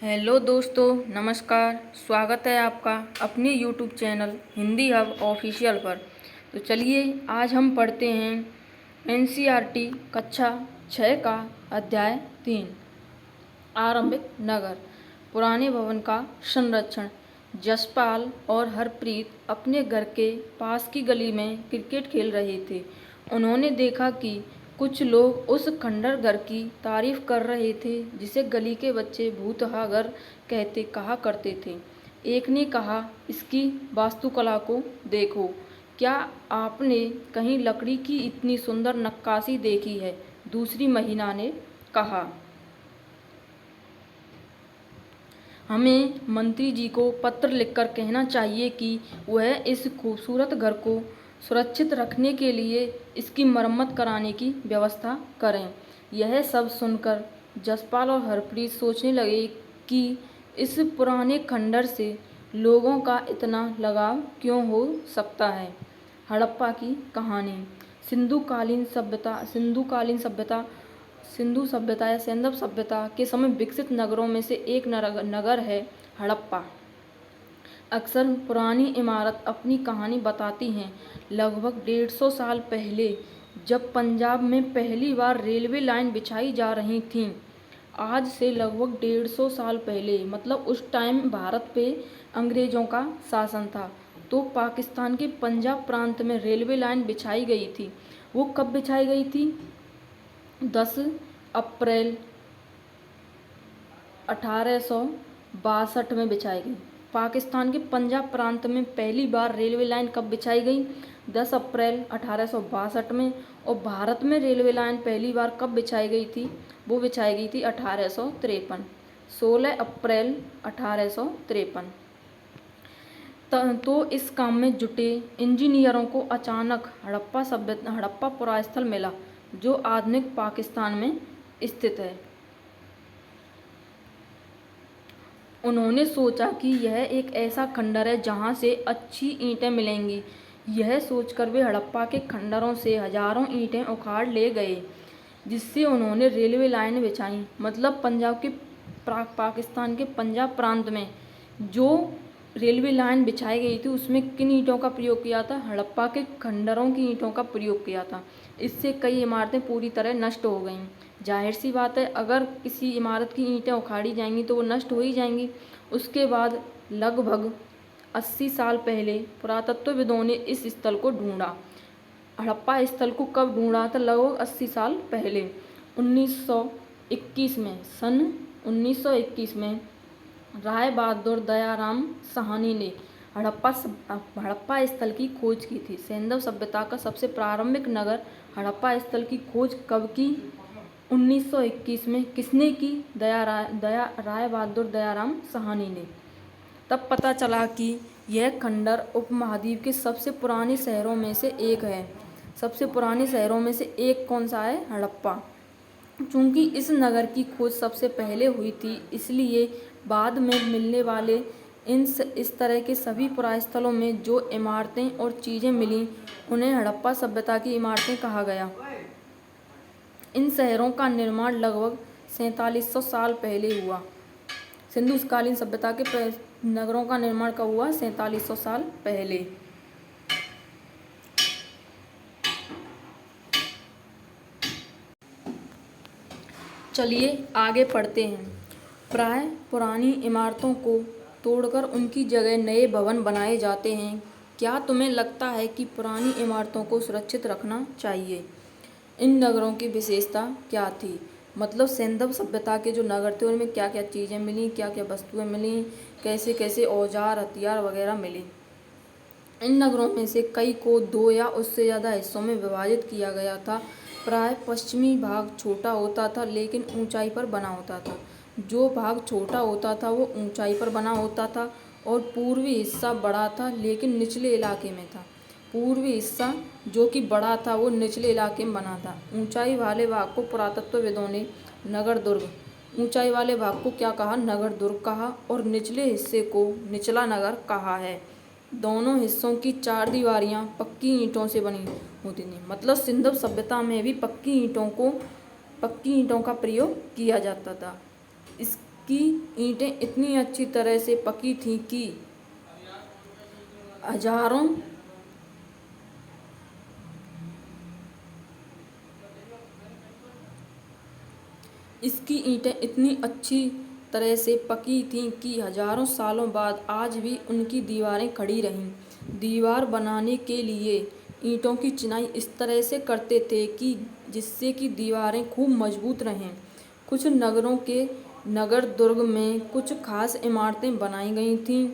Hello दोस्तों, नमस्कार। स्वागत है आपका अपने YouTube channel Hindi hub official पर। तो चलिए आज हम पढ़ते हैं एनसीईआरटी कक्षा 6 का अध्याय 3 आरंभिक नगर। पुराने भवन का संरक्षण। जसपाल और हरप्रीत अपने घर के पास की गली में क्रिकेट खेल रहे थे। उन्होंने देखा कि कुछ लोग उस खंडर घर की तारीफ कर रहे थे जिसे गली के बच्चे भूतहा घर कहा करते थे। एक ने कहा, इसकी वास्तुकला को देखो, क्या आपने कहीं लकड़ी की इतनी सुंदर नक्काशी देखी है? दूसरी महिला ने कहा, हमें मंत्री जी को पत्र लिखकर कहना चाहिए कि वह इस खूबसूरत घर को सुरक्षित रखने के लिए इसकी मरम्मत कराने की व्यवस्था करें। यह सब सुनकर जसपाल और हरप्रीत सोचने लगे कि इस पुराने खंडर से लोगों का इतना लगाव क्यों हो सकता है। हड़प्पा की कहानी। सिंधु सभ्यता या सैंधव सभ्यता के समय विकसित नगरों में से एक नगर है हड़प्पा। अक्सर पुरानी इमारत अपनी कहानी बताती हैं। लगभग 150 साल पहले जब पंजाब में पहली बार रेलवे लाइन बिछाई जा रही थी, आज से लगभग 150 साल पहले, मतलब उस टाइम भारत पे अंग्रेजों का शासन था, तो पाकिस्तान के पंजाब प्रांत में रेलवे लाइन बिछाई गई थी। वो कब बिछाई गई थी? 10 अप्रैल 1862 में बिछाई गई। पाकिस्तान के पंजाब प्रांत में पहली बार रेलवे लाइन कब बिछाई गई? 10 अप्रैल 1862 में। और भारत में रेलवे लाइन पहली बार कब बिछाई गई थी? वो बिछाई गई थी 1853, 16 अप्रैल 1853। तो इस काम में जुटे इंजीनियरों को अचानक हड़प्पा पुरास्थल मिला, जो आधुनिक पाकिस्तान में स्थित है। उन्होंने सोचा कि यह एक ऐसा खंडर है जहां से अच्छी ईंटें मिलेंगी। यह सोचकर वे हड़प्पा के खंडरों से हजारों ईंटें उखाड़ ले गए, जिससे उन्होंने रेलवे लाइन बिछाई। मतलब पाकिस्तान के पंजाब प्रांत में जो रेलवे लाइन बिछाई गई थी उसमें किन ईंटों का प्रयोग किया था? हड़प्पा के खंडरों की ईंटों का प्रयोग किया था। इससे कई इमारतें पूरी तरह नष्ट हो गईं। जाहिर सी बात है, अगर किसी इमारत की ईंटें उखाड़ी जाएंगी तो वो नष्ट हो ही जाएंगी। उसके बाद लगभग 80 साल पहले पुरातत्वविदों ने इस स्थल को ढूंढा। हड़प्पा स्थल को कब ढूंढा था? लगभग 80 साल पहले, 1921 में। सन 1921 में राय बहादुर दयाराम साहनी ने हड़प्पा स्थल की खोज की थी। सैंधव सभ्यता का सबसे प्रारंभिक नगर हड़प्पा स्थल की खोज कब की? 1921 में। किसने की? राय बहादुर दयाराम साहनी ने। तब पता चला कि यह खंडर उपमहाद्वीप के सबसे पुराने शहरों में से एक है। सबसे पुराने शहरों में से एक कौन सा है? हड़प्पा। चूंकि इस नगर की खोज सबसे पहले हुई थी, इसलिए बाद में मिलने वाले इस तरह के सभी पुरास्थलों में जो इमारतें और चीज़ें मिलीं, उन्हें हड़प्पा सभ्यता की इमारतें कहा गया। इन शहरों का निर्माण लगभग 4700 साल पहले हुआ। सिंधुकालीन सभ्यता के नगरों का निर्माण कब हुआ? 4700 साल पहले। चलिए आगे पढ़ते हैं। प्राय पुरानी इमारतों को तोड़कर उनकी जगह नए भवन बनाए जाते हैं। क्या तुम्हें लगता है कि पुरानी इमारतों को सुरक्षित रखना चाहिए? इन नगरों की विशेषता क्या थी? मतलब सैंधव सभ्यता के जो नगर थे उनमें क्या क्या चीज़ें मिली, क्या क्या वस्तुएं मिली, कैसे कैसे औजार हथियार वगैरह मिले। इन नगरों में से कई को 2 या उससे ज़्यादा हिस्सों में विभाजित किया गया था। प्राय पश्चिमी भाग छोटा होता था लेकिन ऊंचाई पर बना होता था। जो भाग छोटा होता था वो ऊंचाई पर बना होता था, और पूर्वी हिस्सा बड़ा था लेकिन निचले इलाके में था। पूर्वी हिस्सा जो कि बड़ा था वो निचले इलाके में बना था। ऊंचाई वाले भाग को पुरातत्वविदों ने नगर दुर्ग, ऊंचाई वाले भाग को क्या कहा? नगर दुर्ग कहा, और निचले हिस्से को निचला नगर कहा है। दोनों हिस्सों की 4 दीवारियां पक्की ईंटों से बनी होती थी। मतलब सिंधव सभ्यता में भी पक्की ईंटों का प्रयोग किया जाता था। की ईंटें इतनी अच्छी तरह से पकी थीं कि हजारों इसकी ईंटें इतनी अच्छी तरह से पकी थीं कि हजारों सालों बाद आज भी उनकी दीवारें खड़ी रहीं। दीवार बनाने के लिए ईंटों की चिनाई इस तरह से करते थे कि जिससे कि दीवारें खूब मजबूत रहें। कुछ नगरों के नगर दुर्ग में कुछ खास इमारतें बनाई गई थीं।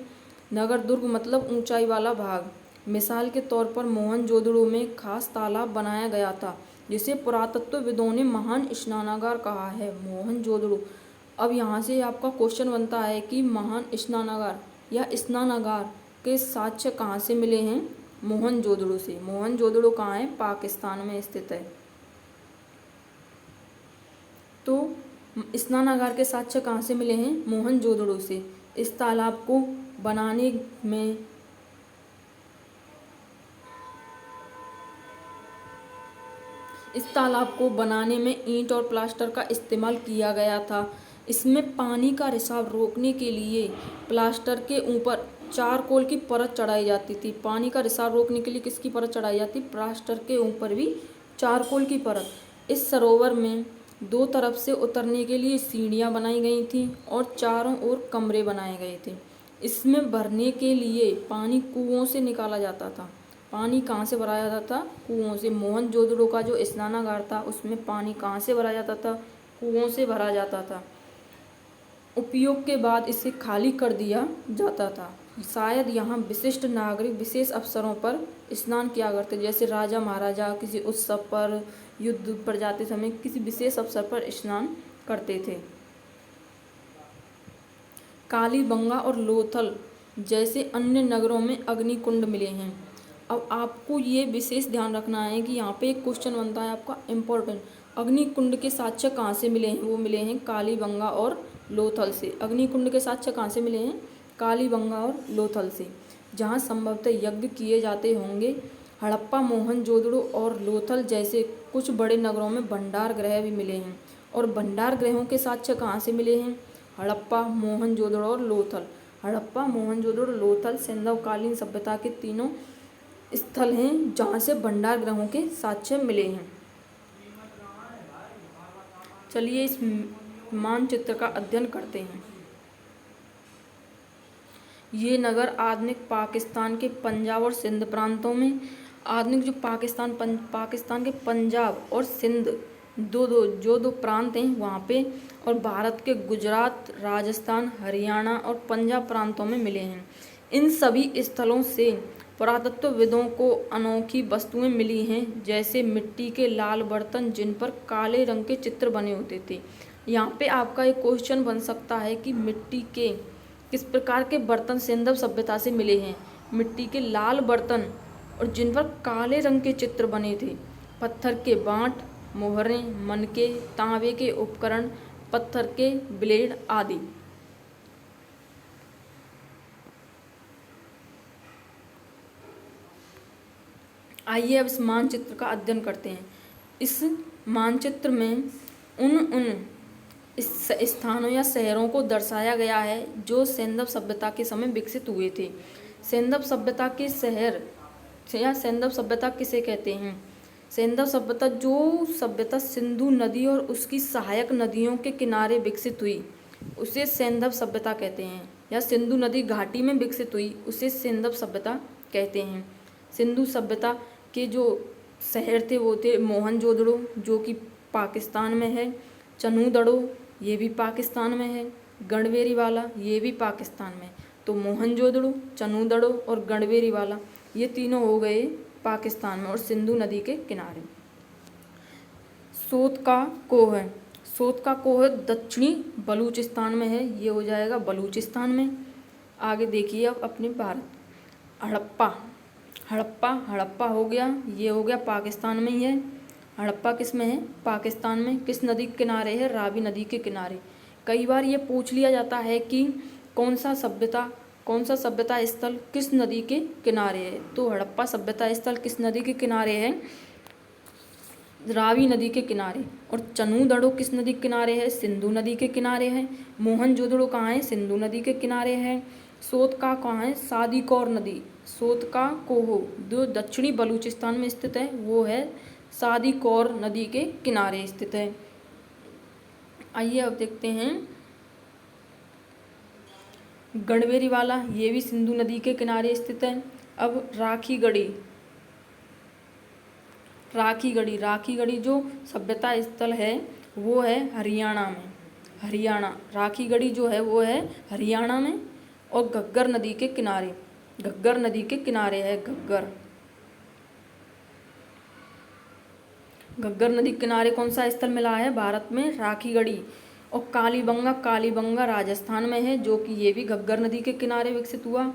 नगर दुर्ग मतलब ऊंचाई वाला भाग। मिसाल के तौर पर मोहनजोदड़ो में खास तालाब बनाया गया था जिसे पुरातत्वविदों ने महान स्नानागार कहा है। मोहनजोदड़ो। अब यहाँ से आपका क्वेश्चन बनता है कि महान स्नानागार या स्नानागार के साक्ष्य कहाँ से मिले हैं? मोहनजोदड़ो से। मोहनजोदड़ो कहाँ है? पाकिस्तान में स्थित है। तो स्नानागार के साक्ष्य कहाँ से मिले हैं? मोहनजोदड़ो से। इस तालाब को बनाने में ईंट और प्लास्टर का इस्तेमाल किया गया था। इसमें पानी का रिसाव रोकने के लिए प्लास्टर के ऊपर चारकोल की परत चढ़ाई जाती थी। पानी का रिसाव रोकने के लिए किसकी परत चढ़ाई जाती? प्लास्टर के ऊपर भी चारकोल की परत। इस सरोवर में दो तरफ से उतरने के लिए सीढ़ियाँ बनाई गई थीं और चारों ओर कमरे बनाए गए थे। इसमें भरने के लिए पानी कुओं से निकाला जाता था। पानी कहाँ से भरा जाता था? कुओं से। मोहनजोदड़ो का जो स्नानागार था उसमें पानी कहाँ से भरा जाता था? कुओं से भरा जाता था। उपयोग के बाद इसे खाली कर दिया जाता था। शायद यहाँ विशिष्ट नागरिक विशेष अवसरों पर स्नान किया करते, जैसे राजा महाराजा किसी उत्सव पर, युद्ध पर जाते समय किसी विशेष अवसर पर स्नान करते थे। कालीबंगा और लोथल जैसे अन्य नगरों में अग्निकुंड मिले हैं। अब आपको ये विशेष ध्यान रखना है कि यहाँ पे एक क्वेश्चन बनता है आपका इम्पोर्टेंट। अग्निकुंड के साक्ष्य कहाँ से मिले हैं? वो मिले हैं कालीबंगा और लोथल से। अग्निकुंड के साक्ष्य कहाँ से मिले हैं? कालीबंगा और लोथल से, जहाँ संभवतः यज्ञ किए जाते होंगे। हड़प्पा, मोहनजोदड़ो और लोथल जैसे कुछ बड़े नगरों में भंडार गृह भी मिले हैं। और भंडार गृहों के साक्ष्य कहाँ से मिले हैं? हड़प्पा, मोहनजोदड़ो और लोथल। हड़प्पा, मोहनजोदड़ो, लोथल सिंधवकालीन सभ्यता के तीनों स्थल हैं जहाँ से भंडार गृहों के साक्ष्य मिले हैं। चलिए इस मानचित्र का अध्ययन करते हैं। ये नगर आधुनिक पाकिस्तान के पंजाब और सिंध प्रांतों में, आधुनिक जो पाकिस्तान के पंजाब और सिंध दो प्रांत हैं वहाँ पे, और भारत के गुजरात, राजस्थान, हरियाणा और पंजाब प्रांतों में मिले हैं। इन सभी स्थलों से पुरातत्वविदों को अनोखी वस्तुएं मिली हैं, जैसे मिट्टी के लाल बर्तन जिन पर काले रंग के चित्र बने होते थे। यहाँ पे आपका एक क्वेश्चन बन सकता है कि मिट्टी के किस प्रकार के बर्तन सिंधव सभ्यता से मिले हैं? मिट्टी के लाल बर्तन और जिन पर काले रंग के चित्र बने थे। पत्थर के बाँट, मोहरें, मनके, तांबे के उपकरण, पत्थर के ब्लेड आदि। आइए अब इस मानचित्र का अध्ययन करते हैं। इस मानचित्र में उन स्थानों या शहरों को दर्शाया गया है जो सिंधव सभ्यता के समय विकसित हुए थे। सिंधव सभ्यता के शहर या सिंधव सभ्यता किसे कहते हैं? सिंधव सभ्यता जो सभ्यता सिंधु नदी और उसकी सहायक नदियों के किनारे विकसित हुई उसे सिंधव सभ्यता कहते हैं, या सिंधु नदी घाटी में विकसित हुई उसे सिंधव सभ्यता कहते हैं। सिंधु सभ्यता के जो शहर थे वो थे मोहनजोदड़ो जो कि पाकिस्तान में है, चनूदड़ो ये भी पाकिस्तान में है, गढ़वेरीवाला ये भी पाकिस्तान में। तो मोहनजोदड़ो, चनूदड़ो और गढ़वेरीवाला ये तीनों हो गए पाकिस्तान में और सिंधु नदी के किनारे। सोत का कोह, सोत का कोह दक्षिणी बलूचिस्तान में है, ये हो जाएगा बलूचिस्तान में। आगे देखिए अब अपने भारत। हड़प्पा हो गया, ये हो गया पाकिस्तान में ही है। हड़प्पा किस में है? पाकिस्तान में। किस नदी के किनारे है? रावी नदी के किनारे। कई बार ये पूछ लिया जाता है कि कौन सा सभ्यता स्थल किस नदी के किनारे है। तो हड़प्पा सभ्यता स्थल किस नदी के किनारे है? रावी नदी के किनारे। और चनूदड़ो किस नदी के किनारे है? सिंधु नदी के किनारे है। मोहनजोदड़ो कहाँ है? सिंधु नदी के किनारे है। सोतका कहाँ है? सादीकौर नदी, सोतका कोहो जो दक्षिणी बलूचिस्तान में स्थित है वो है सादीकौर नदी के किनारे स्थित है। आइए अब देखते हैं गढ़वेरी वाला, ये भी सिंधु नदी के किनारे स्थित है। अब राखीगढ़ी जो सभ्यता स्थल है वो है हरियाणा में। हरियाणा राखीगढ़ी जो है वो है हरियाणा में। और घग्गर नदी के किनारे है घग्गर नदी के किनारे कौन सा स्थल मिला है भारत में? राखीगढ़ी। और कालीबंगा राजस्थान में है, जो कि ये भी घग्गर नदी के किनारे विकसित हुआ।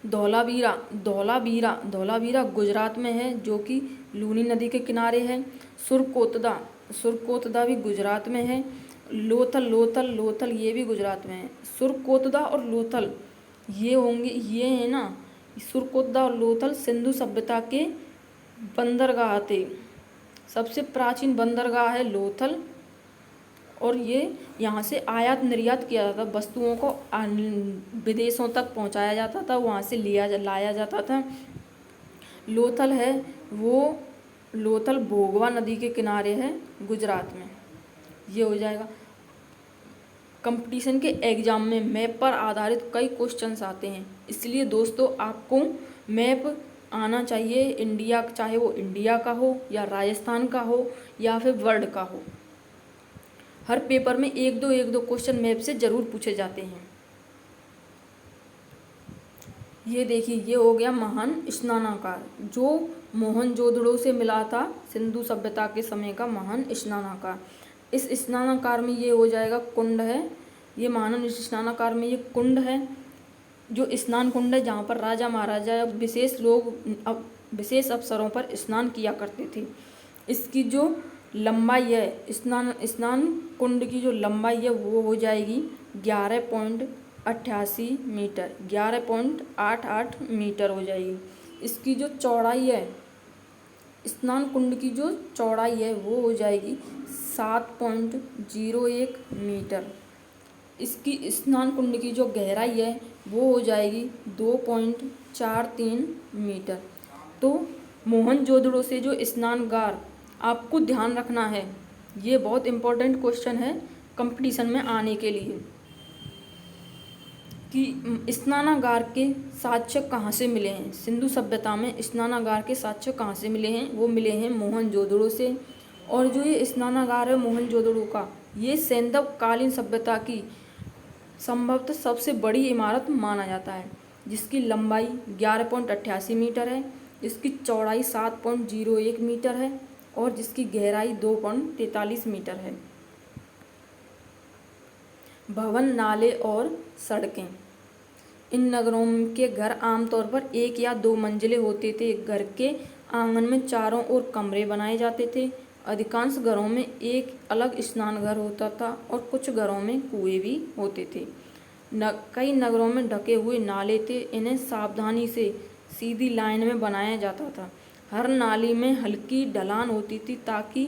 धौलावीरा गुजरात में है, जो कि लूनी नदी के किनारे है। सुरकोतदा भी गुजरात में है। लोथल ये भी गुजरात में है। सुरकोतदा और लोथल ये है ना, सुरकोतदा और लोथल सिंधु सभ्यता के बंदरगाह थे। सबसे प्राचीन बंदरगाह है लोथल, और ये यहाँ से आयात निर्यात किया जाता था, वस्तुओं को विदेशों तक पहुँचाया जाता था, वहाँ से लाया जाता था। लोथल है वो, लोथल भोगवा नदी के किनारे है गुजरात में। ये हो जाएगा। कंपटीशन के एग्जाम में मैप पर आधारित कई क्वेश्चंस आते हैं, इसलिए दोस्तों आपको मैप आना चाहिए इंडिया, चाहे वो इंडिया का हो या राजस्थान का हो या फिर वर्ल्ड का हो। हर पेपर में एक दो क्वेश्चन मैप से जरूर पूछे जाते हैं। ये देखिए, ये हो गया महान स्नानागार जो मोहनजोदड़ो से मिला था, सिंधु सभ्यता के समय का महान स्नानागार। इस स्नानागार में ये हो जाएगा कुंड है, ये महान स्नानागार में ये कुंड है, जो स्नान कुंड है जहाँ पर राजा महाराजा विशेष अवसरों पर स्नान किया करते थे। इसकी जो लंबाई है, स्नान कुंड की जो लंबाई है वो हो जाएगी 11.88 मीटर, 11.88 मीटर हो जाएगी। इसकी जो चौड़ाई है, स्नान कुंड की जो चौड़ाई है वो हो जाएगी 7.01 मीटर। इसकी स्नान कुंड की जो गहराई है वो हो जाएगी 2.43 मीटर। तो मोहनजोदड़ो से जो स्नानागार आपको ध्यान रखना है, ये बहुत इम्पोर्टेंट क्वेश्चन है कंपटीशन में आने के लिए, कि स्नानागार के साक्ष्य कहाँ से मिले हैं। सिंधु सभ्यता में स्नानागार के साक्ष्य कहाँ से मिले हैं? वो मिले हैं मोहनजोदड़ो से। और जो ये स्नानागार है मोहनजोदड़ो का, ये सैंधव कालीन सभ्यता की संभवतः सबसे बड़ी इमारत माना जाता है, जिसकी लंबाई 11.88 मीटर है, इसकी चौड़ाई 7.01 मीटर है और जिसकी गहराई 2.43 मीटर है। भवन, नाले और सड़कें। इन नगरों के घर आमतौर पर 1 या 2 मंजिले होते थे। घर के आंगन में चारों ओर कमरे बनाए जाते थे। अधिकांश घरों में एक अलग स्नान घर होता था और कुछ घरों में कुएं भी होते थे। कई नगरों में ढके हुए नाले थे, इन्हें सावधानी से सीधी लाइन में बनाया जाता था। हर नाली में हल्की ढलान होती थी ताकि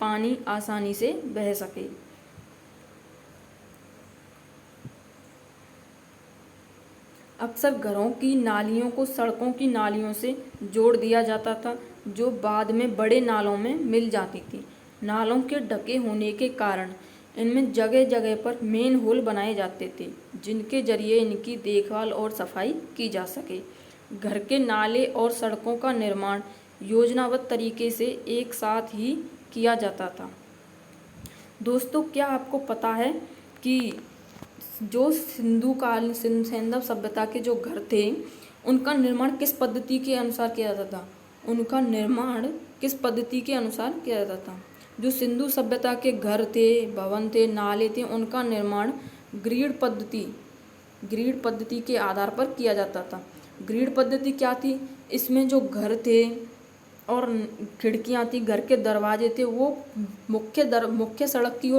पानी आसानी से बह सके। अक्सर घरों की नालियों को सड़कों की नालियों से जोड़ दिया जाता था, जो बाद में बड़े नालों में मिल जाती थी। नालों के ढके होने के कारण इनमें जगह जगह पर मेन होल बनाए जाते थे, जिनके जरिए इनकी देखभाल और सफाई की जा सके। घर के नाले और सड़कों का निर्माण योजनाबद्ध तरीके से एक साथ ही किया जाता था। दोस्तों, क्या आपको पता है कि जो सैंधव सभ्यता के जो घर थे, उनका निर्माण किस पद्धति के अनुसार किया जाता था? उनका निर्माण किस पद्धति के अनुसार किया जाता था? जो सिंधु सभ्यता के घर थे, भवन थे, नाले थे, उनका निर्माण ग्रिड पद्धति के आधार पर किया जाता था। ग्रिड पद्धति क्या थी? इसमें जो घर थे और खिड़कियां थी, घर के दरवाजे थे, वो मुख्य सड़क की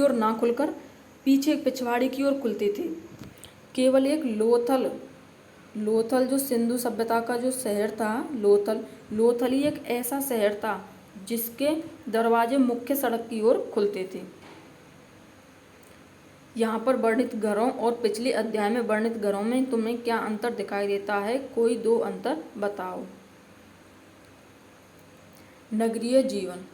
ओर ना खुलकर पीछे पिछवाड़े की ओर खुलते थे। केवल एक लोथल लोथल जो सिंधु सभ्यता का जो शहर था, लोथल ही एक ऐसा शहर था जिसके दरवाजे मुख्य सड़क की ओर खुलते थे। यहाँ पर वर्णित घरों और पिछले अध्याय में वर्णित घरों में तुम्हें क्या अंतर दिखाई देता है? कोई दो अंतर बताओ। नगरीय जीवन।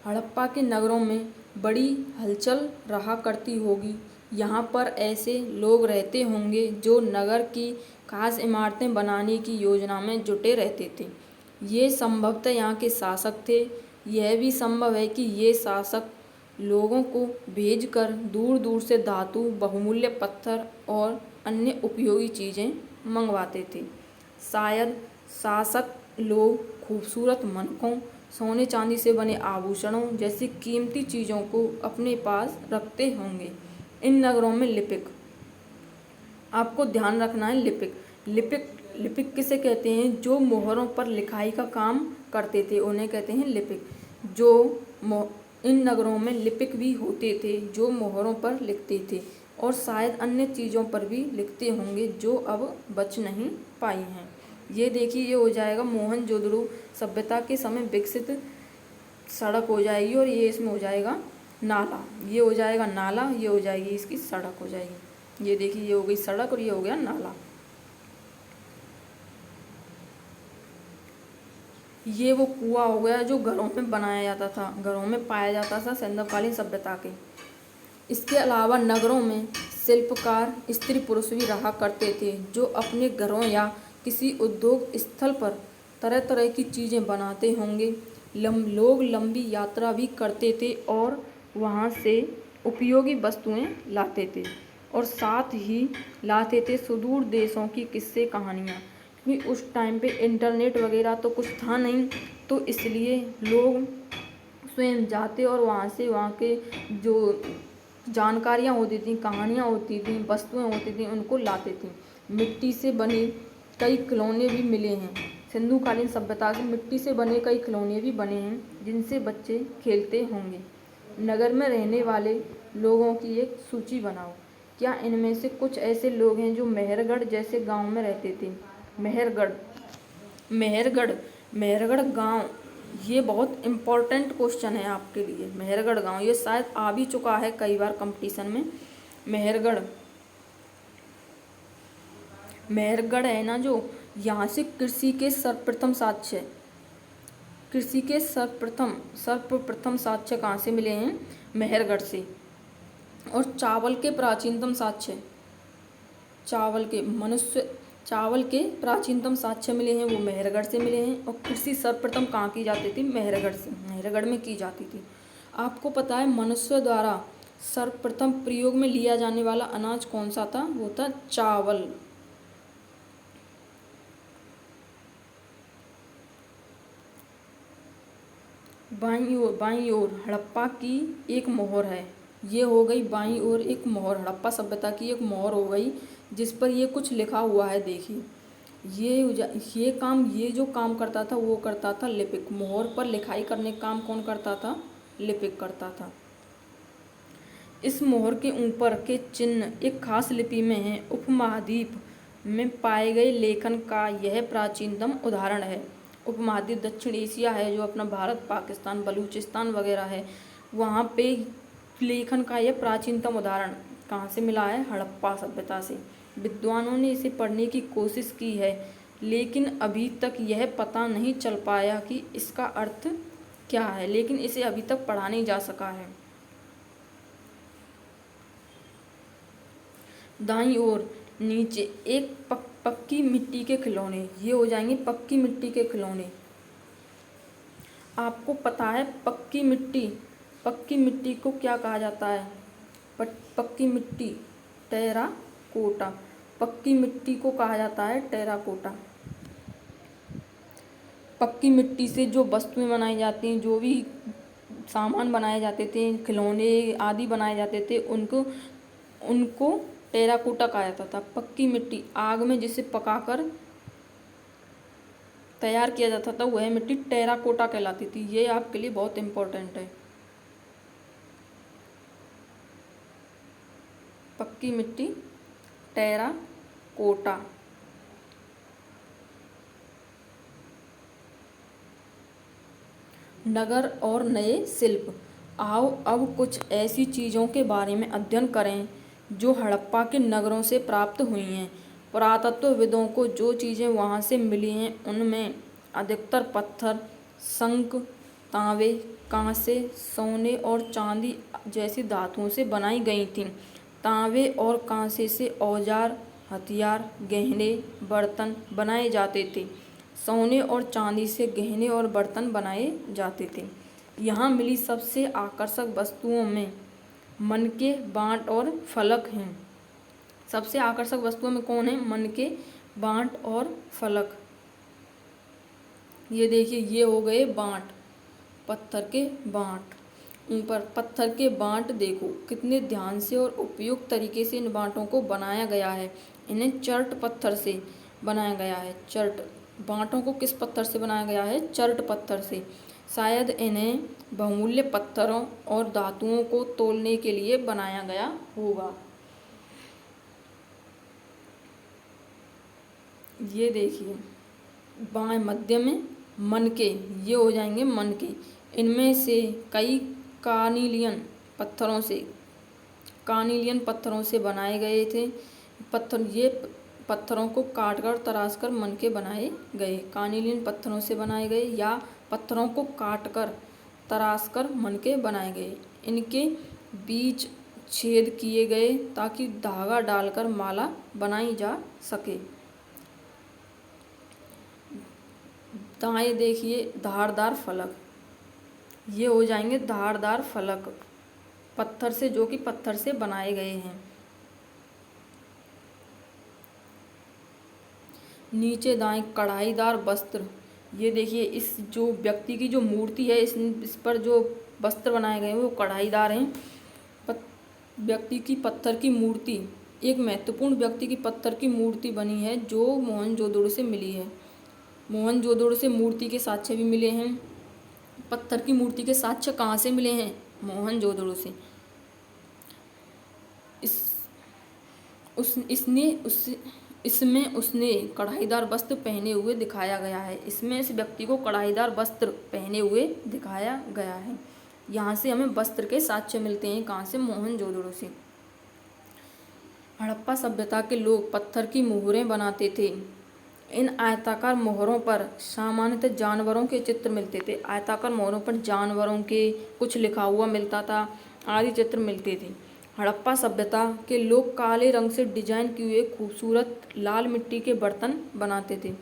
हड़प्पा के नगरों में बड़ी हलचल रहा करती होगी। यहाँ पर ऐसे लोग रहते होंगे जो नगर की खास इमारतें बनाने की योजना में जुटे रहते थे। ये संभवतः यहाँ के शासक थे। यह भी संभव है कि ये शासक लोगों को भेजकर दूर दूर से धातु, बहुमूल्य पत्थर और अन्य उपयोगी चीज़ें मंगवाते थे। शायद शासक लोग खूबसूरत मनकों, सोने चांदी से बने आभूषणों जैसी कीमती चीज़ों को अपने पास रखते होंगे। इन नगरों में लिपिक, आपको ध्यान रखना है, लिपिक किसे कहते हैं? जो मोहरों पर लिखाई का काम करते थे उन्हें कहते हैं लिपिक। इन नगरों में लिपिक भी होते थे जो मोहरों पर लिखते थे और शायद अन्य चीज़ों पर भी लिखते होंगे जो अब बच नहीं पाई हैं। ये देखिए, ये हो जाएगा मोहनजोदड़ो सभ्यता के समय विकसित सड़क हो जाएगी और ये इसमें हो जाएगा नाला। ये हो जाएगा नाला, ये हो जाएगी इसकी सड़क हो जाएगी। ये देखिए, ये हो गई सड़क और ये हो गया नाला। ये वो कुआं हो गया जो घरों में बनाया जाता था, घरों में पाया जाता था सिंधुकालीन सभ्यता के। इसके अलावा नगरों में शिल्पकार, स्त्री पुरुष भी रहा करते थे जो अपने घरों या किसी उद्योग स्थल पर तरह तरह की चीज़ें बनाते होंगे। लोग लंबी यात्रा भी करते थे और वहाँ से उपयोगी वस्तुएं लाते थे और साथ ही लाते थे सुदूर देशों की किस्से कहानियाँ। क्योंकि उस टाइम पे इंटरनेट वगैरह तो कुछ था नहीं, तो इसलिए लोग स्वयं जाते और वहाँ से वहाँ के जो जानकारियाँ होती थी, कहानियाँ होती थी, वस्तुएं होती थी, उनको लाते थे। मिट्टी से बने कई खिलौने भी मिले हैं। सिंधुकालीन सभ्यता से मिट्टी से बने कई खिलौने भी बने हैं जिनसे बच्चे खेलते होंगे। नगर में रहने वाले लोगों की एक सूची बनाओ। क्या इनमें से कुछ ऐसे लोग हैं जो मेहरगढ़ जैसे गांव में रहते थे? मेहरगढ़ गांव, ये बहुत इम्पोर्टेंट क्वेश्चन है आपके लिए। मेहरगढ़ गांव, ये शायद आ भी चुका है कई बार कंपटीशन में। मेहरगढ़ है ना, जो यहाँ से कृषि के सर्वप्रथम साक्ष्य कहाँ से मिले हैं? मेहरगढ़ से। और चावल के प्राचीनतम साक्ष्य मिले हैं वो मेहरगढ़ से मिले हैं। और कृषि सर्वप्रथम कहाँ की जाती थी? मेहरगढ़ से, मेहरगढ़ में की जाती थी। आपको पता है मनुष्य द्वारा सर्वप्रथम प्रयोग में लिया जाने वाला अनाज कौन सा था? वो था चावल। बाईं ओर हड़प्पा की एक मोहर है। ये हो गई बाईं ओर एक मोहर, हड़प्पा सभ्यता की एक मोहर हो गई जिस पर ये कुछ लिखा हुआ है। देखिए, ये जो काम करता था वो करता था लिपिक। मोहर पर लिखाई करने का काम कौन करता था? लिपिक करता था। इस मोहर के ऊपर के चिन्ह एक खास लिपि में हैं। उपमहाद्वीप में पाए गए लेखन का यह प्राचीनतम उदाहरण है। उपमहाद्वीप दक्षिण एशिया है, जो अपना भारत, पाकिस्तान, बलूचिस्तान वगैरह है, वहाँ पे लेखन का यह प्राचीनतम उदाहरण कहाँ से मिला है? हड़प्पा सभ्यता से। विद्वानों ने इसे पढ़ने की कोशिश की है लेकिन अभी तक यह पता नहीं चल पाया कि इसका अर्थ क्या है, लेकिन इसे अभी तक पढ़ा नहीं जा सका है। दाईं ओर नीचे एक पक्की मिट्टी के खिलौने, ये हो जाएंगे पक्की मिट्टी के खिलौने। आपको पता है पक्की मिट्टी को क्या कहा जाता है? पक्की मिट्टी, टेराकोटा। पक्की मिट्टी को कहा जाता है टेराकोटा। पक्की मिट्टी से जो वस्तुएं बनाई जाती हैं, जो भी सामान बनाए जाते थे, खिलौने आदि बनाए जाते थे, उनको टेराकोटा कहा जाता था। पक्की मिट्टी, आग में जिसे पकाकर तैयार किया जाता था वह मिट्टी टेराकोटा कहलाती थी। ये आपके लिए बहुत इम्पोर्टेंट है। पक्की मिट्टी टेराकोटा। नगर और नए शिल्प। आओ अब कुछ ऐसी चीज़ों के बारे में अध्ययन करें जो हड़प्पा के नगरों से प्राप्त हुई हैं। पुरातत्वविदों को जो चीज़ें वहाँ से मिली हैं उनमें अधिकतर पत्थर, शंख, तांबे, कांसे, सोने और चांदी जैसी धातुओं से बनाई गई थीं। तांबे और कांसे से औजार, हथियार, गहने, बर्तन बनाए जाते थे। सोने और चांदी से गहने और बर्तन बनाए जाते थे। यहाँ मिली सबसे आकर्षक वस्तुओं में मनके, बाँट और फलक हैं। सबसे आकर्षक वस्तुओं में कौन है? मनके, बाँट और फलक। ये देखिए, ये हो गए बाँट, पत्थर के बाँट। ऊपर पत्थर के बाँट देखो कितने ध्यान से और उपयुक्त तरीके से इन बाँटों को बनाया गया है। इन्हें चर्ट पत्थर से बनाया गया है। चर्ट बाँटों को किस पत्थर से बनाया गया है? चर्ट पत्थर से। शायद इन्हें बहुमूल्य पत्थरों और धातुओं को तोलने के लिए बनाया गया होगा। ये देखिए, बाएं मध्य में मनके, ये हो जाएंगे मनके। इनमें से कई कार्निलियन पत्थरों से बनाए गए थे। ये पत्थरों को काटकर तराशकर मनके बनाए गए। कार्निलियन पत्थरों से बनाए गए या पत्थरों को काटकर तराशकर मनके बनाए गए। इनके बीच छेद किए गए ताकि धागा डालकर माला बनाई जा सके। दाएं देखिए, धारदार फलक। ये हो जाएंगे धारदार फलक, पत्थर से, जो कि पत्थर से बनाए गए हैं। नीचे दाएं कढ़ाईदार वस्त्र। ये देखिए, इस जो व्यक्ति की जो मूर्ति है, इस पर जो वस्त्र बनाए गए हैं वो कढ़ाईदार हैं। व्यक्ति की पत्थर की मूर्ति, एक महत्वपूर्ण व्यक्ति की पत्थर की मूर्ति बनी है जो मोहनजोदड़ो से मिली है। मोहनजोदड़ो से मूर्ति के साक्ष्य भी मिले हैं। पत्थर की मूर्ति के साक्ष्य कहाँ से मिले हैं? मोहनजोदड़ो से। इसमें उसने कढ़ाईदार वस्त्र पहने हुए दिखाया गया है। इसमें इस व्यक्ति को कढ़ाईदार वस्त्र पहने हुए दिखाया गया है। यहाँ से हमें वस्त्र के साक्ष्य मिलते हैं। कहाँ से? मोहनजोदड़ो से। हड़प्पा सभ्यता के लोग पत्थर की मोहरें बनाते थे। इन आयताकार मोहरों पर सामान्यतः जानवरों के चित्र मिलते थे। आयताकार मोहरों पर जानवरों के कुछ लिखा हुआ मिलता था, आदि चित्र मिलते थे। हड़प्पा सभ्यता के लोग काले रंग से डिजाइन किए हुए खूबसूरत लाल मिट्टी के बर्तन बनाते थे।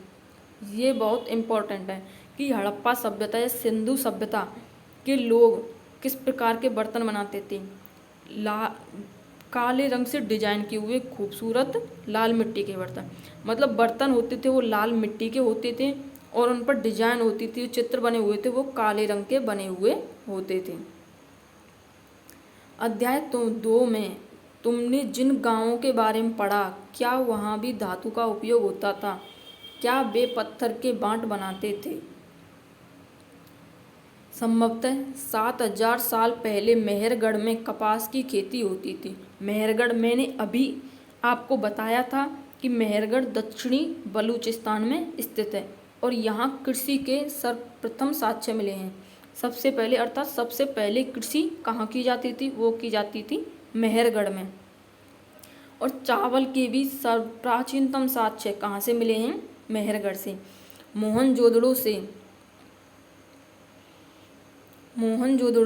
ये बहुत इम्पोर्टेंट है कि हड़प्पा सभ्यता या सिंधु सभ्यता के लोग किस प्रकार के बर्तन बनाते थे। काले रंग से डिजाइन किए हुए खूबसूरत लाल मिट्टी के बर्तन, मतलब बर्तन होते थे वो लाल मिट्टी के होते थे और उन पर डिजाइन होती थी, चित्र बने हुए थे वो काले रंग के बने हुए होते थे। अध्याय 2 में तुमने जिन गांवों के बारे में पढ़ा, क्या वहाँ भी धातु का उपयोग होता था? क्या वे पत्थर के बाँट बनाते थे? संभवतः 7000 साल पहले मेहरगढ़ में कपास की खेती होती थी। मेहरगढ़, मैंने अभी आपको बताया था कि मेहरगढ़ दक्षिणी बलूचिस्तान में स्थित है और यहाँ कृषि के सर्वप्रथम साक्ष्य मिले हैं। सबसे पहले कृषि कहाँ की जाती थी? वो की जाती थी मेहरगढ़ में। और चावल के भी प्राचीनतम साक्ष्य कहाँ से मिले हैं? मेहरगढ़ से। मोहनजोदड़ो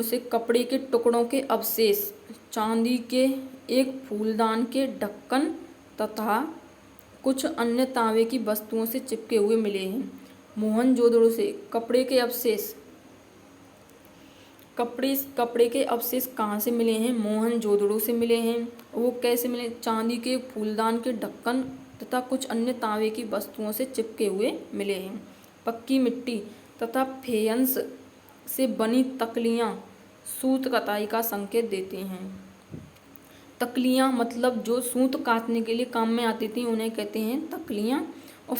से कपड़े के टुकड़ों के अवशेष, चांदी के एक फूलदान के ढक्कन तथा कुछ अन्य तांबे की वस्तुओं से चिपके हुए मिले हैं। मोहनजोदड़ो से कपड़े के अवशेष कहाँ से मिले हैं? मोहनजोदड़ो से मिले हैं। वो कैसे मिले? चांदी के फूलदान के ढक्कन तथा कुछ अन्य तांबे की वस्तुओं से चिपके हुए मिले हैं। पक्की मिट्टी तथा फेयंस से बनी तकलियाँ सूत कताई का संकेत देती हैं। तकलियाँ मतलब जो सूत काटने के लिए काम में आती थी उन्हें कहते हैं तकलियाँ। और